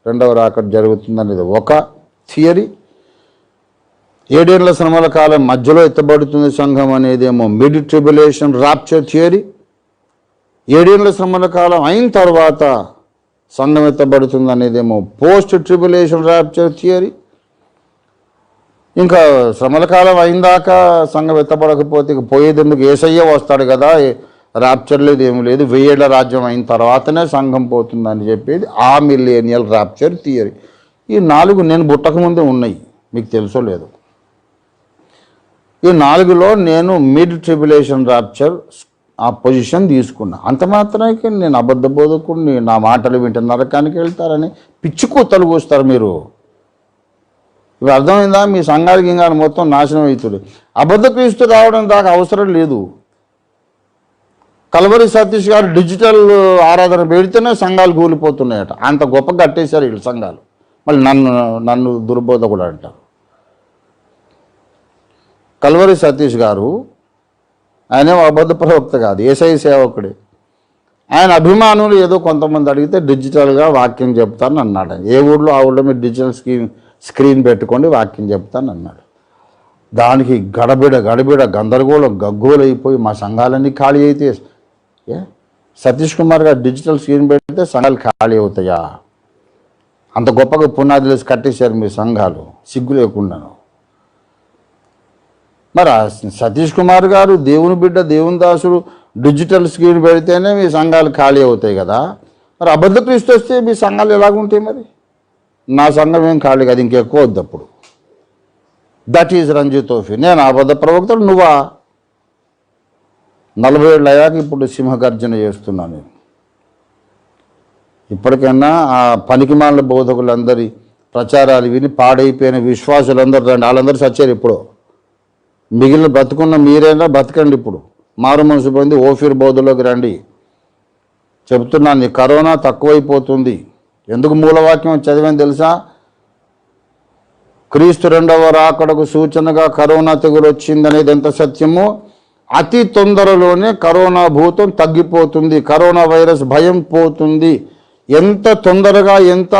రెండవ రాకడ జరుగుతుందనేది ఒక థియరీ. 7 ఏళ్ల శ్రమల కాలం మధ్యలో ఎత్తబడుతుంది సంఘం అనేదేమో మిడ్ ట్రిబులేషన్ రాప్చర్ థియరీ. 7 ఏళ్ల శ్రమల కాలం అయిన తర్వాత సంఘం ఎత్తబడుతుంది అనేదేమో పోస్ట్ ట్రిబులేషన్ రాప్చర్ థియరీ. ఇంకా శ్రమల కాలం అయిందాక సంఘం ఎత్తబడకపోతే ఇక పోయేందుకు యేసయ్య వస్తాడు కదా, రాప్చర్ లేదు ఏమి లేదు, 1000 ఏళ్ల రాజ్యం అయిన తర్వాతనే సంఘం పోతుందని చెప్పేది ఆ మిలేనియల్ రాప్చర్ థియరీ. ఈ 4 నేను పుట్టకముందే ఉన్నాయి, మీకు తెలుసో లేదు. ఈ 4లో నేను మిడ్ ట్రిబులేషన్ రాప్చర్ ఆ పొజిషన్ తీసుకున్నా. అంత మాత్రానికి నేను అబద్ధ బోధకుడిని, నా మాటలు వింటే నరకానికి వెళ్తారని పిచ్చి కూతలు కూస్తారు మీరు. ఇవి అర్థమైందా? మీ సంఘాలకి ఇంకా మొత్తం నాశనం అవుతుంది. అబద్ధ క్రీస్తు రావడం దాకా అవసరం లేదు. కల్వరి సతీష్ గారు డిజిటల్ ఆరాధన పెడితేనే సంఘాలు కూలిపోతున్నాయట. అంత గొప్ప కట్టేశారు వీళ్ళు సంఘాలు. మళ్ళీ నన్ను దుర్బోధ కూడా అంటారు. కల్వరి సతీష్ గారు ఆయన అబద్ధ ప్రవక్త కాదు, యేసయ్య సేవకుడే. ఆయన అభిమానులు ఏదో కొంతమంది అడిగితే డిజిటల్గా వాక్యం చెప్తాను అన్నాడు. ఏ ఊళ్ళో ఆ ఊళ్ళో మీరు డిజిటల్ స్క్రీన్ పెట్టుకోండి వాక్యం చెప్తాను అన్నాడు. దానికి గడబిడ గందరగోళం గగ్గోలు అయిపోయి మా సంఘాలన్నీ ఖాళీ అయితే, సతీష్ కుమార్ గారు డిజిటల్ స్క్రీన్ పెడితే సంఘాలు ఖాళీ అవుతాయా? అంత గొప్పగా పునాదులు కట్టేశారు మీ సంఘాలు సిగ్గు లేకుండాను. మరి సతీష్ కుమార్ గారు దేవుని బిడ్డ, దేవుని దాసుడు, డిజిటల్ స్క్రీన్ పెడితేనే మీ సంఘాలు ఖాళీ అవుతాయి కదా. మరి అబద్ధ క్రీస్తు వస్తే మీ సంఘాలు ఎలాగుంటాయి? మరి నా సంఘం ఏం ఖాళీ కాదు, ఇంకెక్కువ వద్దు. అప్పుడు దట్ ఈజ్ రంజితోఫీ. నేను అబద్ధ ప్రవక్తలు, నువ్వా? 40 ఏళ్ళు అయ్యాక ఇప్పుడు సింహగర్జన చేస్తున్నాను నేను. ఇప్పటికైనా ఆ పనికిమాల బోధకులందరి ప్రచారాలు విని పాడైపోయిన విశ్వాసులందరూ రండి. వాళ్ళందరూ చచ్చారు ఇప్పుడు. మిగిలిన బతుకున్న మీరైనా బతకండి. ఇప్పుడు మారు మనసు పొంది ఓఫీర్ బోధలోకి రండి. చెబుతున్నాను, కరోనా తక్కువైపోతుంది. ఎందుకు మూలవాక్యం చదివాను తెలుసా? క్రీస్తు రెండవ రాకడకు సూచనగా కరోనా తెగులు వచ్చిందనేది ఎంత సత్యమో, అతి తొందరలోనే కరోనా భూతం తగ్గిపోతుంది, కరోనా వైరస్ భయం పోతుంది. ఎంత తొందరగా, ఎంత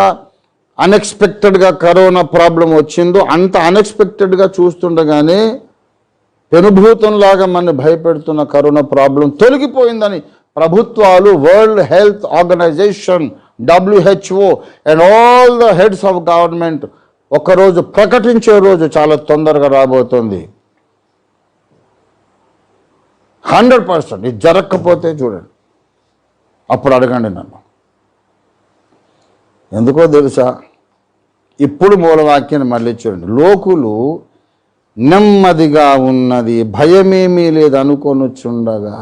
అన్ఎక్స్పెక్టెడ్గా కరోనా ప్రాబ్లం వచ్చిందో అంత అన్ఎక్స్పెక్టెడ్గా చూస్తుండగానే పెనుభూతంలాగా మన భయపెడుతున్న కరోనా ప్రాబ్లం తొలగిపోయిందని ప్రభుత్వాలు, World Health Organization, WHO and all the heads of government ఒకరోజు ప్రకటించే రోజు చాలా తొందరగా రాబోతుంది. 100%. ఇది జరగకపోతే చూడండి, అప్పుడు అడగండి నన్ను. ఎందుకో తెలుసా? ఇప్పుడు మూలవాక్యాన్ని మళ్ళీ చూడండి. లోకులు నెమ్మదిగా ఉన్నది, భయమేమీ లేదు అనుకొనుచుండగా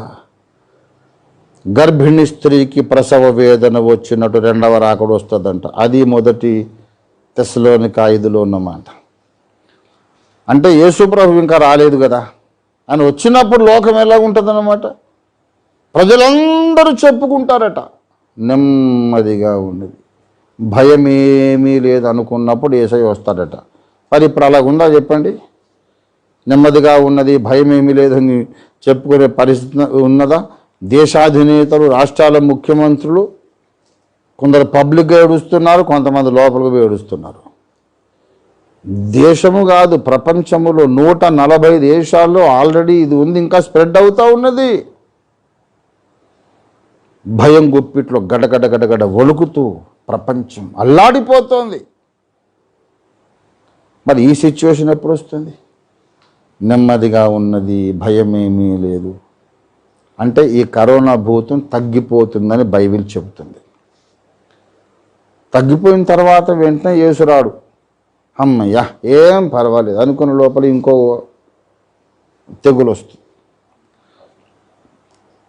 గర్భిణీ స్త్రీకి ప్రసవ వేదన వచ్చినట్టు రెండవ రాకడ వస్తుందంట. అది మొదటి తెస్సలోనిక 5లో ఉన్నమాట. అంటే యేసుప్రభు ఇంకా రాలేదు కదా అని వచ్చినప్పుడు లోకం ఎలా ఉంటుందన్నమాట. ప్రజలందరూ చెప్పుకుంటారట నెమ్మదిగా ఉన్నది, భయమేమీ లేదు అనుకున్నప్పుడు యేసయ్య వస్తాడట. మరి ఇప్పుడు అలాగుందా చెప్పండి? నెమ్మదిగా ఉన్నది, భయమేమీ లేదని చెప్పుకునే పరిస్థితి ఉన్నదా? దేశాధినేతలు, రాష్ట్రాల ముఖ్యమంత్రులు కొందరు పబ్లిక్గా ఏడుస్తున్నారు, కొంతమంది లోపలికి పోయి ఏడుస్తున్నారు. దేశము కాదు, ప్రపంచములో 140 దేశాల్లో ఆల్రెడీ ఇది ఉంది, ఇంకా స్ప్రెడ్ అవుతూ ఉన్నది. భయం గుప్పిట్లో గడగడ వణుకుతూ ప్రపంచం అల్లాడిపోతోంది. మరి ఈ సిచ్యువేషన్ ఎప్పుడు వస్తుంది? నెమ్మదిగా ఉన్నది, భయమేమీ లేదు అంటే ఈ కరోనా భూతం తగ్గిపోతుందని బైబిల్ చెబుతుంది. తగ్గిపోయిన తర్వాత వెంటనే యేసు రాడు. అమ్మయ్యా ఏం పర్వాలేదు అనుకున్న లోపల ఇంకో తెగులు వస్తుంది.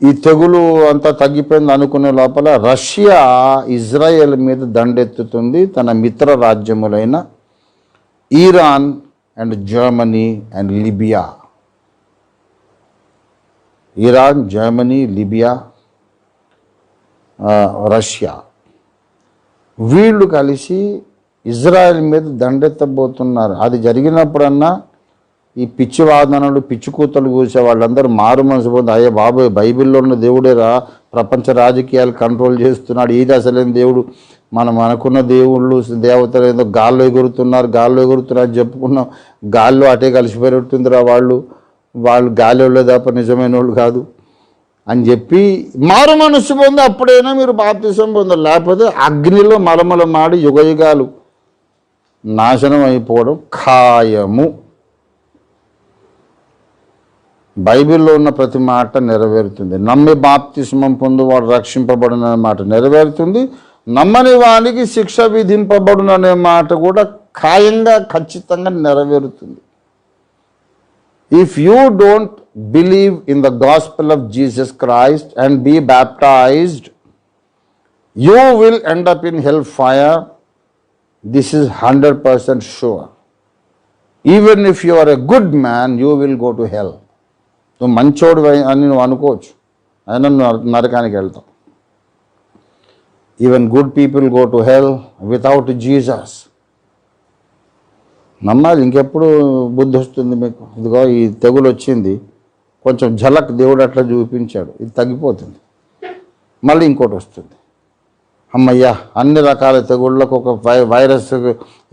ఈ తెగులు అంతా తగ్గిపోయింది అనుకునే లోపల రష్యా ఇజ్రాయెల్ మీద దండెత్తుతుంది. తన మిత్ర రాజ్యములైన Iran and Germany and Libya. Iran, Germany, Libya, Russia వీళ్ళు కలిసి ఇజ్రాయెల్ మీద దండెత్తబోతున్నారు. అది జరిగినప్పుడన్నా ఈ పిచ్చి వాదనలు, పిచ్చి కూతలు కూసే వాళ్ళందరూ మారు మనసు పొంది, అయ్యే బాబోయ్ బైబిల్లో ఉన్న దేవుడేరా ప్రపంచ రాజకీయాలు కంట్రోల్ చేస్తున్నాడు, ఇది అసలేని దేవుడు, మనం అనుకున్న దేవుళ్ళు దేవతలు ఏదో గాల్లో ఎగురుతున్నారు చెప్పుకున్నాం. గాల్లో అటే కలిసిపోతుందిరా వాళ్ళు గాలి వాళ్ళే తప్ప నిజమైన వాళ్ళు కాదు అని చెప్పి మారు మనస్సు పొంది అప్పుడైనా మీరు బాప్తిసం పొందారు. లేకపోతే అగ్నిలో మలమల మాడి యుగయుగాలు నాశనం అయిపోవడం ఖాయము. బైబిల్లో ఉన్న ప్రతి మాట నెరవేరుతుంది. నమ్మి బాప్తిస్మం పొందువాడు రక్షింపబడున అనే మాట నెరవేరుతుంది. నమ్మని వానికి శిక్ష విధింపబడును అనే మాట కూడా ఖాయంగా ఖచ్చితంగా నెరవేరుతుంది. If you don't believe in the gospel of Jesus Christ and be baptized, you will end up in hellfire. This is 100% sure. Even if you are a good man, you will go to hell. నువ్వు మంచోడు అని నువ్వు అనుకోవచ్చు, అయినా నువ్వు నరకానికి వెళ్తావు. Even good people go to hell without Jesus. నమ్మాలి. ఇంకెప్పుడు బుద్ధి వస్తుంది మీకు? ఇదిగో ఈ తెగులు వచ్చింది, కొంచెం ఝలక్ దేవుడు అట్లా చూపించాడు, ఇది తగ్గిపోతుంది, మళ్ళీ ఇంకోటి వస్తుంది. అమ్మయ్యా అన్ని రకాల తెగుళ్ళకు ఒక వైరస్,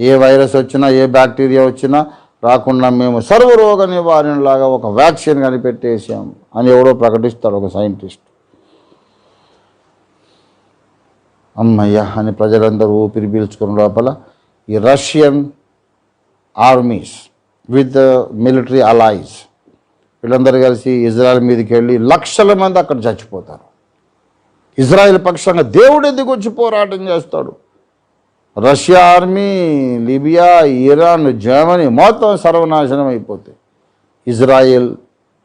ఏ వైరస్ వచ్చినా ఏ బ్యాక్టీరియా వచ్చినా రాకుండా మేము సర్వరోగ నివారణలాగా ఒక వ్యాక్సిన్ కనిపెట్టేసాం అని ఎవడో ప్రకటిస్తాడు ఒక సైంటిస్ట్. అమ్మయ్యా అని ప్రజలందరూ ఊపిరి పీల్చుకున్న లోపల ఈ Russian armies with military allies వీళ్ళందరూ కలిసి ఇజ్రాయెల్ మీదకి వెళ్ళి లక్షల మంది అక్కడ చచ్చిపోతారు. ఇజ్రాయెల్ పక్షంగా దేవుడు ఎదిగి వచ్చి పోరాటం చేస్తాడు. Russia army, Libya, Iran, Germany మొత్తం సర్వనాశనం అయిపోతాయి. ఇజ్రాయెల్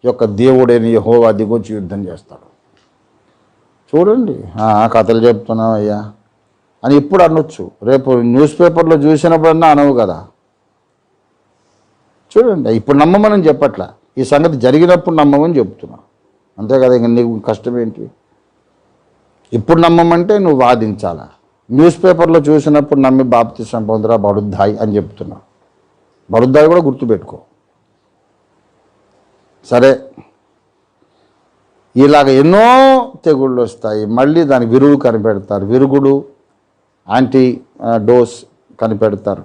యొక్క దేవుడైన యెహోవా దిగొచ్చి యుద్ధం చేస్తాడు. చూడండి, కథలు చెప్తున్నావు అయ్యా అని ఇప్పుడు అనొచ్చు, రేపు న్యూస్ పేపర్లో చూసినప్పుడన్నా అనవు కదా. చూడండి, ఇప్పుడు నమ్మమని చెప్పట్లా, ఈ సంగతి జరిగినప్పుడు నమ్మమని చెప్తున్నా, అంతే కదా. ఇంక నీకు కష్టం ఏంటి? ఇప్పుడు నమ్మమంటే నువ్వు వాదించాలా. న్యూస్ పేపర్లో చూసినప్పుడు నమ్మి బాప్తిసం పొందరా బడుద్దాయి అని చెప్తున్నా. బడుద్దాయి కూడా గుర్తుపెట్టుకో. సరే, ఇలాగ ఎన్నో తెగుళ్ళు వస్తాయి. మళ్ళీ దానికి విరుగు కనిపెడతారు, విరుగుడు యాంటీ డోస్ కనిపెడతారు,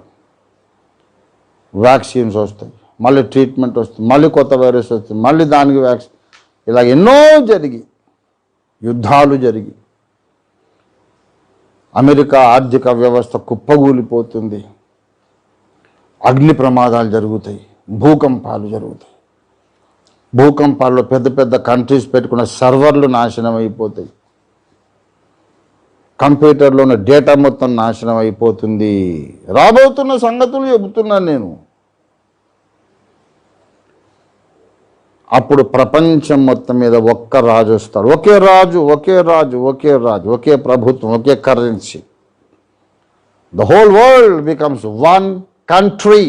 వ్యాక్సిన్స్ వస్తాయి, మళ్ళీ ట్రీట్మెంట్ వస్తుంది, మళ్ళీ కొత్త వైరస్ వస్తుంది, మళ్ళీ దానికి వ్యాక్సిన్. ఇలా ఎన్నో జరిగి యుద్ధాలు జరిగి అమెరికా ఆర్థిక వ్యవస్థ కుప్పగూలిపోతుంది, అగ్ని ప్రమాదాలు జరుగుతాయి, భూకంపాలు జరుగుతాయి. భూకంపాల్లో పెద్ద పెద్ద కంట్రీస్ పెట్టుకున్న సర్వర్లు నాశనం అయిపోతాయి, కంప్యూటర్లో ఉన్న డేటా మొత్తం నాశనం అయిపోతుంది. రాబోతున్న సంగతులు చెబుతున్నాను నేను. అప్పుడు ప్రపంచం మొత్తం మీద ఒక్క రాజు వస్తాడు. ఒకే రాజు, ఒకే రాజు, ఒకే రాజు, ఒకే ప్రభుత్వం, ఒకే currency. The whole world becomes one country,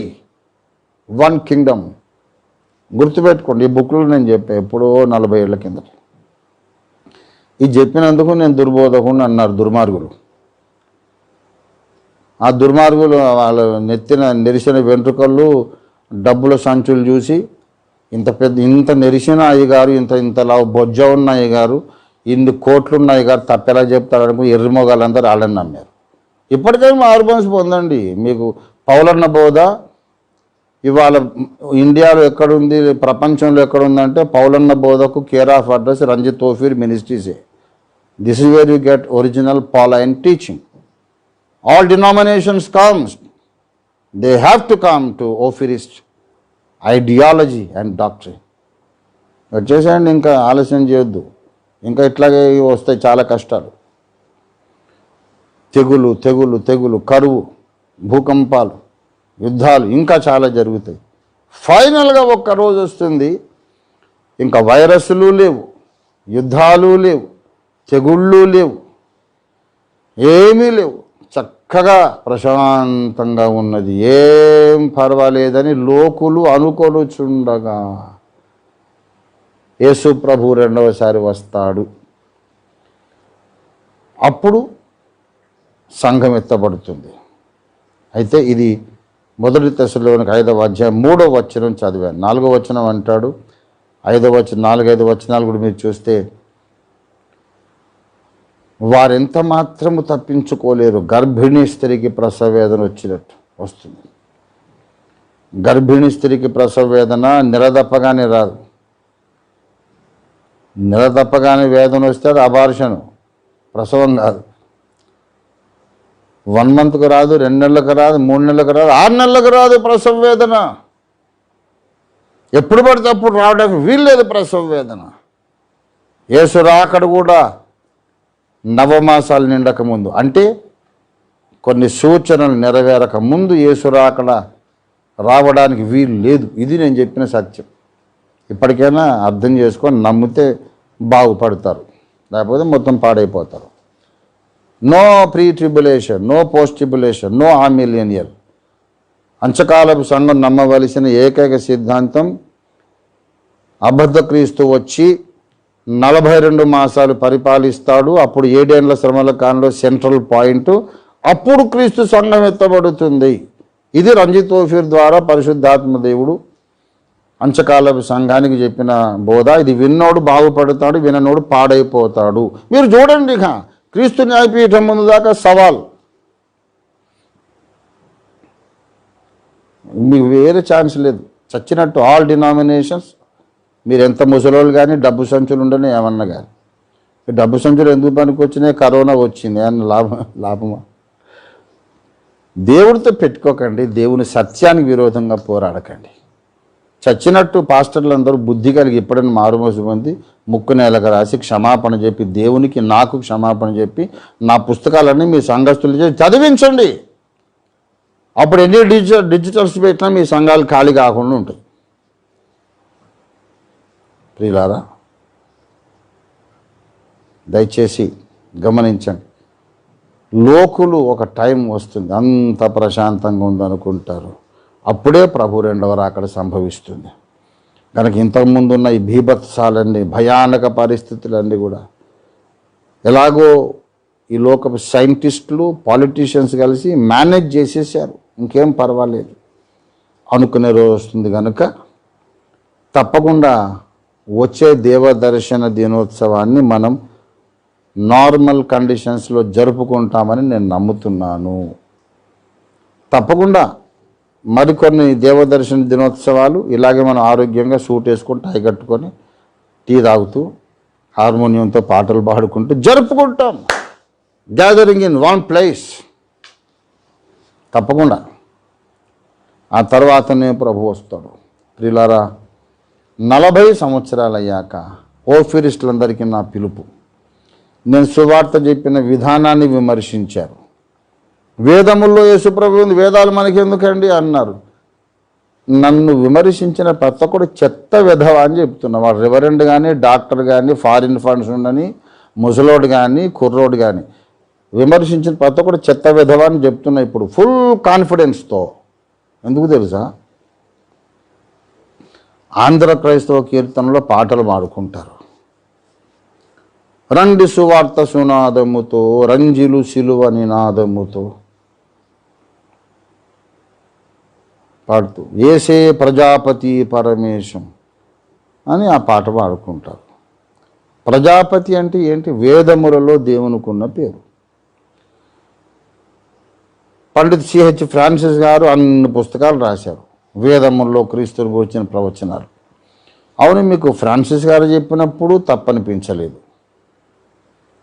one kingdom. గుర్తుపెట్టుకోండి, ఈ బుక్లో నేను చెప్పా ఎప్పుడో 40 ఏళ్ల కిందట. ఇది చెప్పినందుకు నేను దుర్బోధకుని అన్నారు దుర్మార్గులు. ఆ దుర్మార్గులు వాళ్ళ నెత్తిన నెరిసిన వెంట్రుకలు, డబ్బుల సంచులు చూసి ఇంత నెరిసిన అయ్యగారు, ఇంతలా బొజ్జ ఉన్న అయ్యగారు, ఇన్ని కోట్లు ఉన్న అయ్యగారు తప్పెలా చెప్తారు అనుకుని ఎర్రిమొగాళ్ళందరూ వాళ్ళని నమ్మారు. ఇప్పటికైనా మారుమనసు పొందండి. మీకు పౌలన్న బోధ ఇవాళ ఇండియాలో ఎక్కడుంది, ప్రపంచంలో ఎక్కడుందంటే పౌలన్న బోధకు care of address Ranjith Ophir మినిస్ట్రీసే. This is where you get original Pauline teaching. All denominations comes, they have to come to Ophirist ideology and doctrine. వచ్చేసేయండి, ఇంకా ఆలస్యం చేయొద్దు. ఇంకా ఇట్లాగే వస్తాయి చాలా కష్టాలు. తెగులు తెగులు తెగులు, కరువు, భూకంపాలు, యుద్ధాలు ఇంకా చాలా జరుగుతాయి. ఫైనల్గా ఒక్కరోజు వస్తుంది, ఇంకా వైరస్లు లేవు, యుద్ధాలు లేవు, తెగుళ్ళు లేవు, ఏమీ లేవు. చక్కగా ప్రశాంతంగా ఉన్నది, ఏం పర్వాలేదని లోకులు అనుకొనుచుండగా యేసు ప్రభు రెండవసారి వస్తాడు. అప్పుడు సంఘం ఎత్తబడుతుంది. అయితే ఇది 1 తెస్సలోనికై 5వ అధ్యాయం 3వ వచనం చదివాను. 4వ వచనం అంటాడు, 5వ వచనం, 4-5 వచనాలు కూడా మీరు చూస్తే, వారెంత మాత్రము తప్పించుకోలేరు. గర్భిణీ స్త్రీకి ప్రసవ వేదన వచ్చినట్టు వస్తుంది. గర్భిణీ స్త్రీకి ప్రసవ వేదన నిరదప్పగానే రాదు. నిరదప్పగానే వేదన వస్తే అది అబార్షను, ప్రసవం కాదు. 1 మంత్కు రాదు, 2 నెలలకు రాదు, 3 నెలలకు రాదు, 6 నెలలకు రాదు ప్రసవ వేదన. ఎప్పుడు పడితే అప్పుడు రావడానికి వీల్లేదు ప్రసవ వేదన. యేసు రాకడ కూడా నవమాసాలు నిండక ముందు, అంటే కొన్ని సూచనలు నెరవేరక ముందు యేసు రాకడ రావడానికి వీలు లేదు. ఇది నేను చెప్పిన సత్యం. ఇప్పటికైనా అర్థం చేసుకొని నమ్మితే బాగుపడతారు, లేకపోతే మొత్తం పాడైపోతారు. No pre tribulation, no post tribulation, no amillennial. అంచకాలపు సంఘం నమ్మవలసిన ఏకైక సిద్ధాంతం, అబద్ధ క్రీస్తు వచ్చి 42 మాసాలు పరిపాలిస్తాడు. అప్పుడు 7 ఏళ్ల శ్రమల కాలంలో సెంట్రల్ పాయింట్, అప్పుడు క్రీస్తు సంఘం ఎత్తబడుతుంది. ఇది రంజిత్ ఓఫీర్ ద్వారా పరిశుద్ధాత్మ దేవుడు అంచకాలపు సంఘానికి చెప్పిన బోధ. ఇది విన్నోడు బాగుపడతాడు, విననోడు పాడైపోతాడు. మీరు చూడండి, ఇక క్రీస్తు న్యాయపీఠం ముందు దాకా సవాల్. మీకు వేరే ఛాన్స్ లేదు. చచ్చినట్టు ఆల్ డినామినేషన్స్, మీరు ఎంత ముసలోళ్ళు కానీ డబ్బు సంచులు ఉండని ఏమన్నా కానీ. డబ్బు సంచులు ఎందుకు పనికి వచ్చినాయి? కరోనా వచ్చింది అన్న లాభమా? దేవుడితో పెట్టుకోకండి, దేవుని సత్యానికి విరోధంగా పోరాడకండి. చచ్చినట్టు పాస్టర్లు అందరూ బుద్ధి కలిగి ఎప్పుడైనా మారుమోసు పొంది ముక్కు నేలకు రాసి క్షమాపణ చెప్పి, దేవునికి నాకు క్షమాపణ చెప్పి, నా పుస్తకాలన్నీ మీ సంఘస్థులు చేసి చదివించండి. అప్పుడు ఎన్ని డిజిటల్స్ పెట్టినా మీ సంఘాలు ఖాళీ కాకుండా ఉంటాయి. ప్రియులారా, దయచేసి గమనించండి. లోకులు ఒక టైం వస్తుంది, అంత ప్రశాంతంగా ఉందనుకుంటారు, అప్పుడే ప్రభు రెండవ రాకడ సంభవిస్తుంది. కనుక ఇంతకుముందు ఉన్న ఈ బీభత్సాలన్నీ, భయానక పరిస్థితులన్నీ కూడా ఎలాగో ఈ లోకపు సైంటిస్టులు, పాలిటీషియన్స్ కలిసి మేనేజ్ చేసేసారు. ఇంకేం పర్వాలేదు అనుకునే రోజు వస్తుంది. కనుక తప్పకుండా వచ్చే దేవదర్శన దినోత్సవాన్ని మనం నార్మల్ కండిషన్స్లో జరుపుకుంటామని నేను నమ్ముతున్నాను. తప్పకుండా మరికొన్ని దేవదర్శన దినోత్సవాలు ఇలాగే మనం ఆరోగ్యంగా సూట్ వేసుకొని, టై కట్టుకొని, టీ తాగుతూ, హార్మోనియంతో పాటలు పాడుకుంటూ జరుపుకుంటాం. Gathering in one place. తప్పకుండా ఆ తర్వాతనే ప్రభు వస్తాడు. ప్రియులారా, 40 సంవత్సరాలు అయ్యాక ఓఫీరిస్టులందరికీ నా పిలుపు. నేను సువార్త చెప్పిన విధానాన్ని విమర్శించారు. వేదముల్లో యేసుప్రభు ఉంది, వేదాలు మనకి ఎందుకండి అన్నారు. నన్ను విమర్శించిన ప్రతి ఒక్కడు చెత్త విధవ అని చెప్తున్నా. వాడు రెవరెండ్ కానీ, డాక్టర్ కానీ, ఫారిన్ ఫండ్స్ ఉండని, ముసలోడు కానీ, కుర్రోడు కానీ, విమర్శించిన ప్రతి ఒక్కడు చెత్త విధవ అని చెప్తున్నా ఇప్పుడు ఫుల్ కాన్ఫిడెన్స్తో. ఎందుకు తెలుసా? ఆంధ్ర క్రైస్తవ కీర్తనలో పాటలు పాడుకుంటారు. రండి సువార్త సునాదముతో, రంజిలు సిలువ నినాదముతో పాడుతూ, ఏసే ప్రజాపతి పరమేశం అని ఆ పాట పాడుకుంటారు. ప్రజాపతి అంటే ఏంటి? వేదములలో దేవునికున్న పేరు. పండిత్ సిహెచ్ ఫ్రాన్సిస్ గారు అన్ని పుస్తకాలు రాశారు వేదముల్లో క్రీస్తుని గురించిన ప్రవచనాలు. అవును, మీకు ఫ్రాన్సిస్ గారు చెప్పినప్పుడు తప్పనిపించలేదు,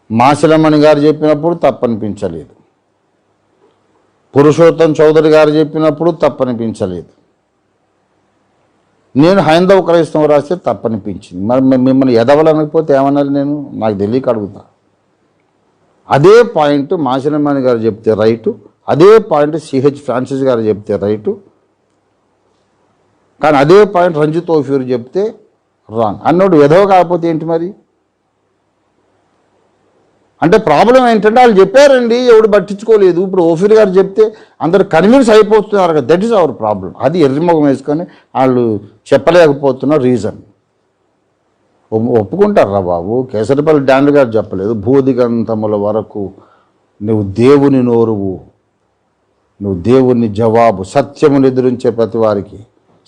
మాసిలమణి గారు చెప్పినప్పుడు తప్పనిపించలేదు, పురుషోత్తం చౌదరి గారు చెప్పినప్పుడు తప్పనిపించలేదు. నేను హైందవ క్రైస్తవం రాస్తే తప్పనిపించింది. మరి మిమ్మల్ని ఎదవలనకపోతే ఏమనాలి? నేను నాకు తెలియక అడుగుతా. అదే పాయింట్ మాసినమణి గారు చెప్తే రైటు, అదే పాయింట్ సిహెచ్ ఫ్రాన్సిస్ గారు చెప్తే రైటు, కానీ అదే పాయింట్ రంజిత్ ఓఫీర్ చెప్తే రాంగ్. అన్నోడు ఎదవ కాకపోతే ఏంటి మరి? అంటే ప్రాబ్లం ఏంటంటే వాళ్ళు చెప్పారండి, ఎవడు పట్టించుకోలేదు. ఇప్పుడు ఓఫీర్ గారు చెప్తే అందరు కన్విన్స్ అయిపోతున్నారు కదా, దట్ ఈస్ అవర్ ప్రాబ్లం. అది ఎర్రిముఖం వేసుకొని వాళ్ళు చెప్పలేకపోతున్న రీజన్. ఒప్పుకుంటారా బాబు? కేసరిపల్లి డాండ్ గారు చెప్పలేదు, భూదిగంతముల వరకు నువ్వు దేవుని నోరువు, నువ్వు దేవుని జవాబు, సత్యమును ఎదురించే ప్రతి వారికి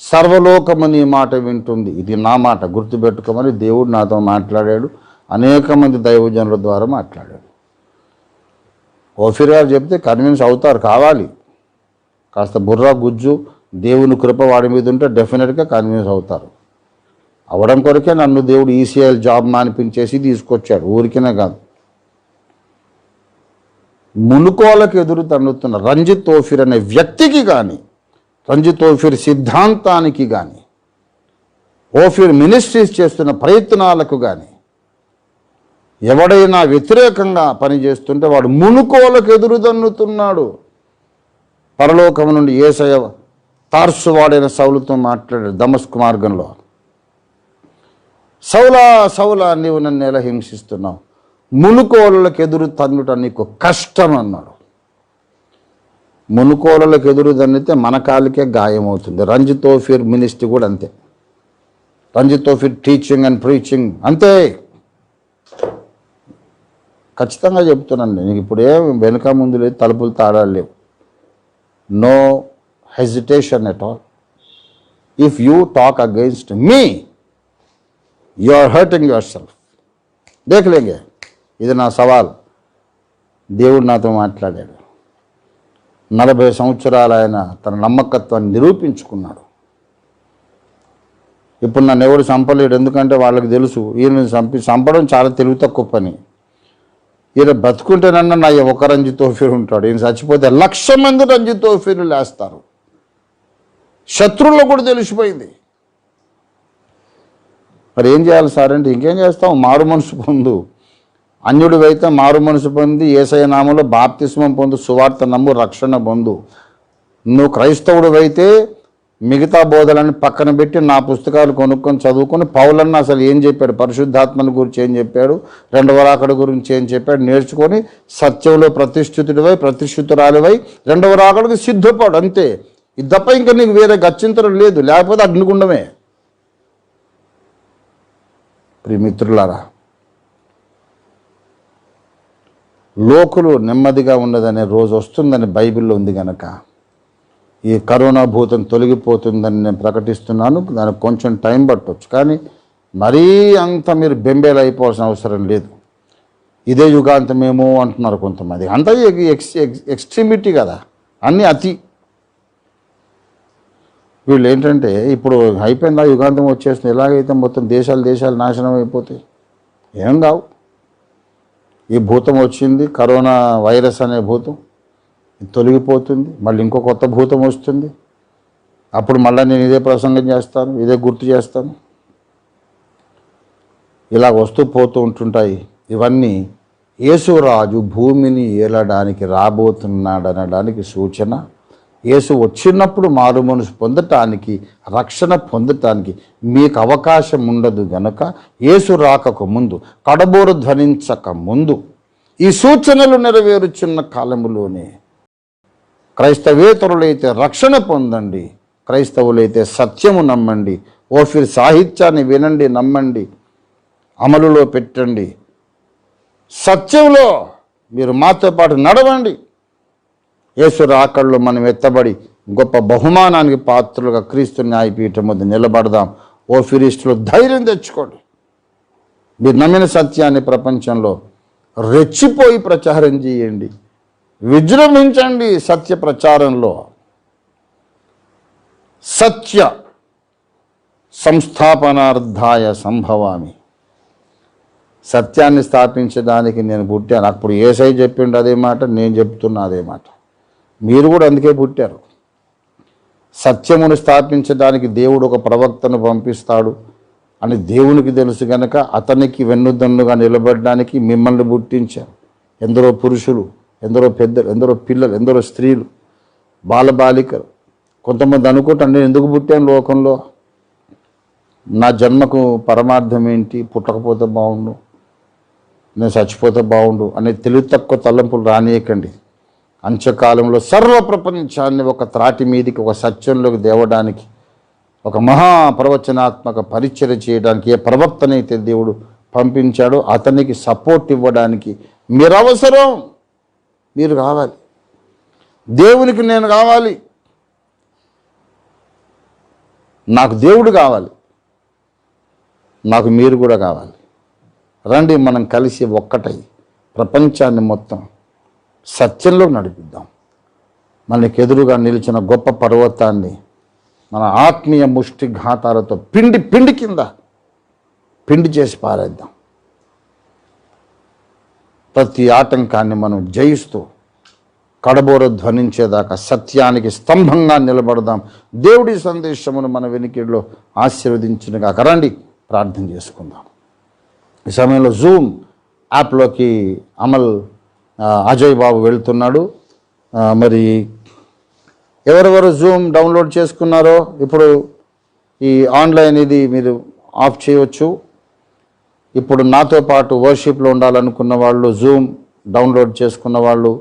సర్వలోకము నీ మాట వింటుంది. ఇది నా మాట గుర్తుపెట్టుకోమని దేవుడు నాతో మాట్లాడాడు, అనేక మంది దైవజనుల ద్వారా మాట్లాడాడు. ఓఫీర్ గారు చెప్తే కన్విన్స్ అవుతారు, కావాలి. కాస్త బుర్రా గుజ్జు దేవుని కృప వాడి మీద ఉంటే డెఫినెట్గా కన్విన్స్ అవుతారు. అవడం కొరకే నన్ను దేవుడు ఈసీఐఎల్ జాబ్ మానిపించేసి తీసుకొచ్చాడు, ఊరికినే కాదు. మునుకోలకు ఎదురు తన్నుతున్న రంజిత్ ఓఫీర్ అనే వ్యక్తికి కానీ, రంజిత్ ఓఫీర్ సిద్ధాంతానికి కానీ, ఓఫీర్ మినిస్ట్రీస్ చేస్తున్న ప్రయత్నాలకు కానీ ఎవడైనా వ్యతిరేకంగా పనిచేస్తుంటే వాడు మునుకోలకు ఎదురు తన్నుతున్నాడు. పరలోకం నుండి యేసయ్య తార్సు వాడైన సౌలుతో మాట్లాడాడు దమస్కు మార్గంలో, సౌలా సౌలా నీవు నన్ను ఎలా హింసిస్తున్నావు, మునుకోలకు ఎదురు తన్నుట నీకు కష్టం అన్నాడు. మునుకోలకు ఎదురు తన్నితే మన కాలికే గాయమవుతుంది. రంజిత్ ఓఫీర్ మినిస్ట్రీ కూడా అంతే, రంజిత్ ఓఫీర్ టీచింగ్ అండ్ ప్రీచింగ్ అంతే. ఖచ్చితంగా చెప్తున్నాను నేను, ఇప్పుడు ఏం వెనుక ముందు లేదు, తలుపులు తాళాలు లేవు. No hesitation at all. If you talk against me you are hurting yourself. దేఖలేంగే, ఇది నా సవాల్. దేవుడు నాతో మాట్లాడాడు. 40 సంవత్సరాలు ఆయన తన నమ్మకత్వాన్ని నిరూపించుకున్నాడు. ఇప్పుడు నన్ను ఎవడు చంపలేడు, ఎందుకంటే వాళ్ళకి తెలుసు ఈయన చంపడం చాలా తెలివి తక్కువ పని. ఈయన బతుకుంటేనన్నా నా ఒక రంజిత్ ఓఫీర్ ఉంటాడు, ఈయన చచ్చిపోతే 1,00,000 మంది రంజిత్ ఓఫీర్లు లేస్తారు. శత్రువుల్లో కూడా తెలిసిపోయింది. మరి ఏం చేయాలి సార్ అంటే, ఇంకేం చేస్తాం, మారు మనసు పొందు. అన్యుడివైతే మారు మనసు పొంది యేసయ్య నామములో బాప్తిస్మం పొందు, సువార్త నమ్ము, రక్షణ పొందు. నువ్వు క్రైస్తవుడివైతే మిగతా బోధలను పక్కన పెట్టి నా పుస్తకాలు కొనుక్కొని చదువుకొని పౌలన్న అసలు ఏం చెప్పాడు, పరిశుద్ధాత్మని గురించి ఏం చెప్పాడు, రెండవ రాకడ గురించి ఏం చెప్పాడు నేర్చుకొని సత్యంలో ప్రతిష్ఠితుడివై ప్రతిష్ఠితురాలివై రెండవ రాకడకు సిద్ధపడు. అంతే. ఇది తప్ప ఇంకా నీకు వేరే గచ్చింతరం లేదు, లేకపోతే అగ్నిగుండమే. ప్రియమిత్రులారా, లోకులు నెమ్మదిగా ఉండదనే రోజు వస్తుందని బైబిల్లో ఉంది కనుక ఈ కరోనా భూతం తొలగిపోతుందని నేను ప్రకటిస్తున్నాను. దానికి కొంచెం టైం పట్టవచ్చు, కానీ మరీ అంత మీరు బెంబేలు అయిపోవాల్సిన అవసరం లేదు. ఇదే యుగాంతమేమో అంటున్నారు కొంతమంది. అంతా ఎక్స్ట్రీమిటీ కదా, అన్నీ అతి. వీళ్ళు ఏంటంటే ఇప్పుడు అయిపోయిందా యుగాంతం వచ్చేస్తుంది, ఎలాగైతే మొత్తం దేశాలు నాశనం అయిపోతాయి. ఏం కావు. ఈ భూతం వచ్చింది, కరోనా వైరస్ అనే భూతం తొలగిపోతుంది, మళ్ళీ ఇంకో కొత్త భూతం వస్తుంది. అప్పుడు మళ్ళీ నేను ఇదే ప్రసంగం చేస్తాను, ఇదే గుర్తు చేస్తాను. ఇలా వస్తూ పోతూ ఉంటుంటాయి. ఇవన్నీ యేసురాజు భూమిని ఏలడానికి రాబోతున్నాడనడానికి సూచన. యేసు వచ్చినప్పుడు మారు మనసు పొందటానికి, రక్షణ పొందటానికి మీకు అవకాశం ఉండదు గనక యేసు రాకకు ముందు, కడబోరు ధ్వనించక ముందు ఈ సూచనలు నెరవేరుచున్న కాలములోనే క్రైస్తవేతరులైతే రక్షణ పొందండి, క్రైస్తవులైతే సత్యము నమ్మండి, ఓఫీర్ సాహిత్యాన్ని వినండి, నమ్మండి, అమలులో పెట్టండి, సత్యంలో మీరు మాతో పాటు నడవండి. యేసు రాకడలో మనం ఎత్తబడి గొప్ప బహుమానానికి పాత్రలుగా క్రీస్తు న్యాయపీఠం ముందు నిలబడదాం. ఓఫీరిస్టులు ధైర్యం తెచ్చుకోండి. మీరు నమ్మిన సత్యాన్ని ప్రపంచంలో రెచ్చిపోయి ప్రచారం చేయండి, విజృంభించండి సత్య ప్రచారంలో. సత్య సంస్థాపనార్థాయ సంభవామి. సత్యాన్ని స్థాపించడానికి నేను పుట్టాను. అప్పుడు యేసయ్య చెప్పిండు అదే మాట, నేను చెప్తున్నా అదే మాట. మీరు కూడా అందుకే పుట్టారు. సత్యమును స్థాపించడానికి దేవుడు ఒక ప్రవక్తను పంపిస్తాడు అని దేవునికి తెలుసు గనక అతనికి వెన్నుదన్నుగా నిలబడడానికి మిమ్మల్ని పుట్టించారు. ఎందరో పురుషులు, ఎందరో పెద్దలు, ఎందరో పిల్లలు, ఎందరో స్త్రీలు, బాలబాలికలు. కొంతమంది అనుకుంటాను, నేను ఎందుకు పుట్టాను లోకంలో, నా జన్మకు పరమార్థం ఏంటి, పుట్టకపోతే బాగుండు, నేను చచ్చిపోతే బాగుండు అనే తెలివి తక్కువ తలంపులు రానియకండి. అంత్యకాలంలో సర్వ ప్రపంచాన్ని ఒక త్రాటి మీదికి, ఒక సత్యంలోకి దేవడానికి, ఒక మహాప్రవచనాత్మక పరిచర్య చేయడానికి ఏ ప్రవక్తనైతే దేవుడు పంపించాడో అతనికి సపోర్ట్ ఇవ్వడానికి మీరు అవసరం. మీరు కావాలి. దేవునికి నేను కావాలి, నాకు దేవుడు కావాలి, నాకు మీరు కూడా కావాలి. రండి, మనం కలిసి ఒక్కటై ప్రపంచాన్ని మొత్తం సత్యంలో నడిపిద్దాం. మనకి ఎదురుగా నిలిచిన గొప్ప పర్వతాన్ని మన ఆత్మీయ ముష్టిఘాతాలతో పిండి కింద పిండి చేసి పారేద్దాం. ప్రతి ఆటంకాన్ని మనం జయిస్తూ కడబోర ధ్వనించేదాకా సత్యానికి స్తంభంగా నిలబడదాం. దేవుడి సందేశమును మన వెనుకలో ఆశీర్వదించినగా. రండి ప్రార్థన చేసుకుందాం. ఈ సమయంలో జూమ్ యాప్లోకి అజయ్ బాబు వెళ్తున్నాడు. మరి ఎవరెవరు జూమ్ డౌన్లోడ్ చేసుకున్నారో ఇప్పుడు ఈ ఆన్లైన్ ఇది మీరు ఆఫ్ చేయవచ్చు. ఇప్పుడు నాతో పాటు వర్షిప్లో ఉండాలనుకున్న వాళ్ళు, జూమ్ డౌన్లోడ్ చేసుకున్న వాళ్ళు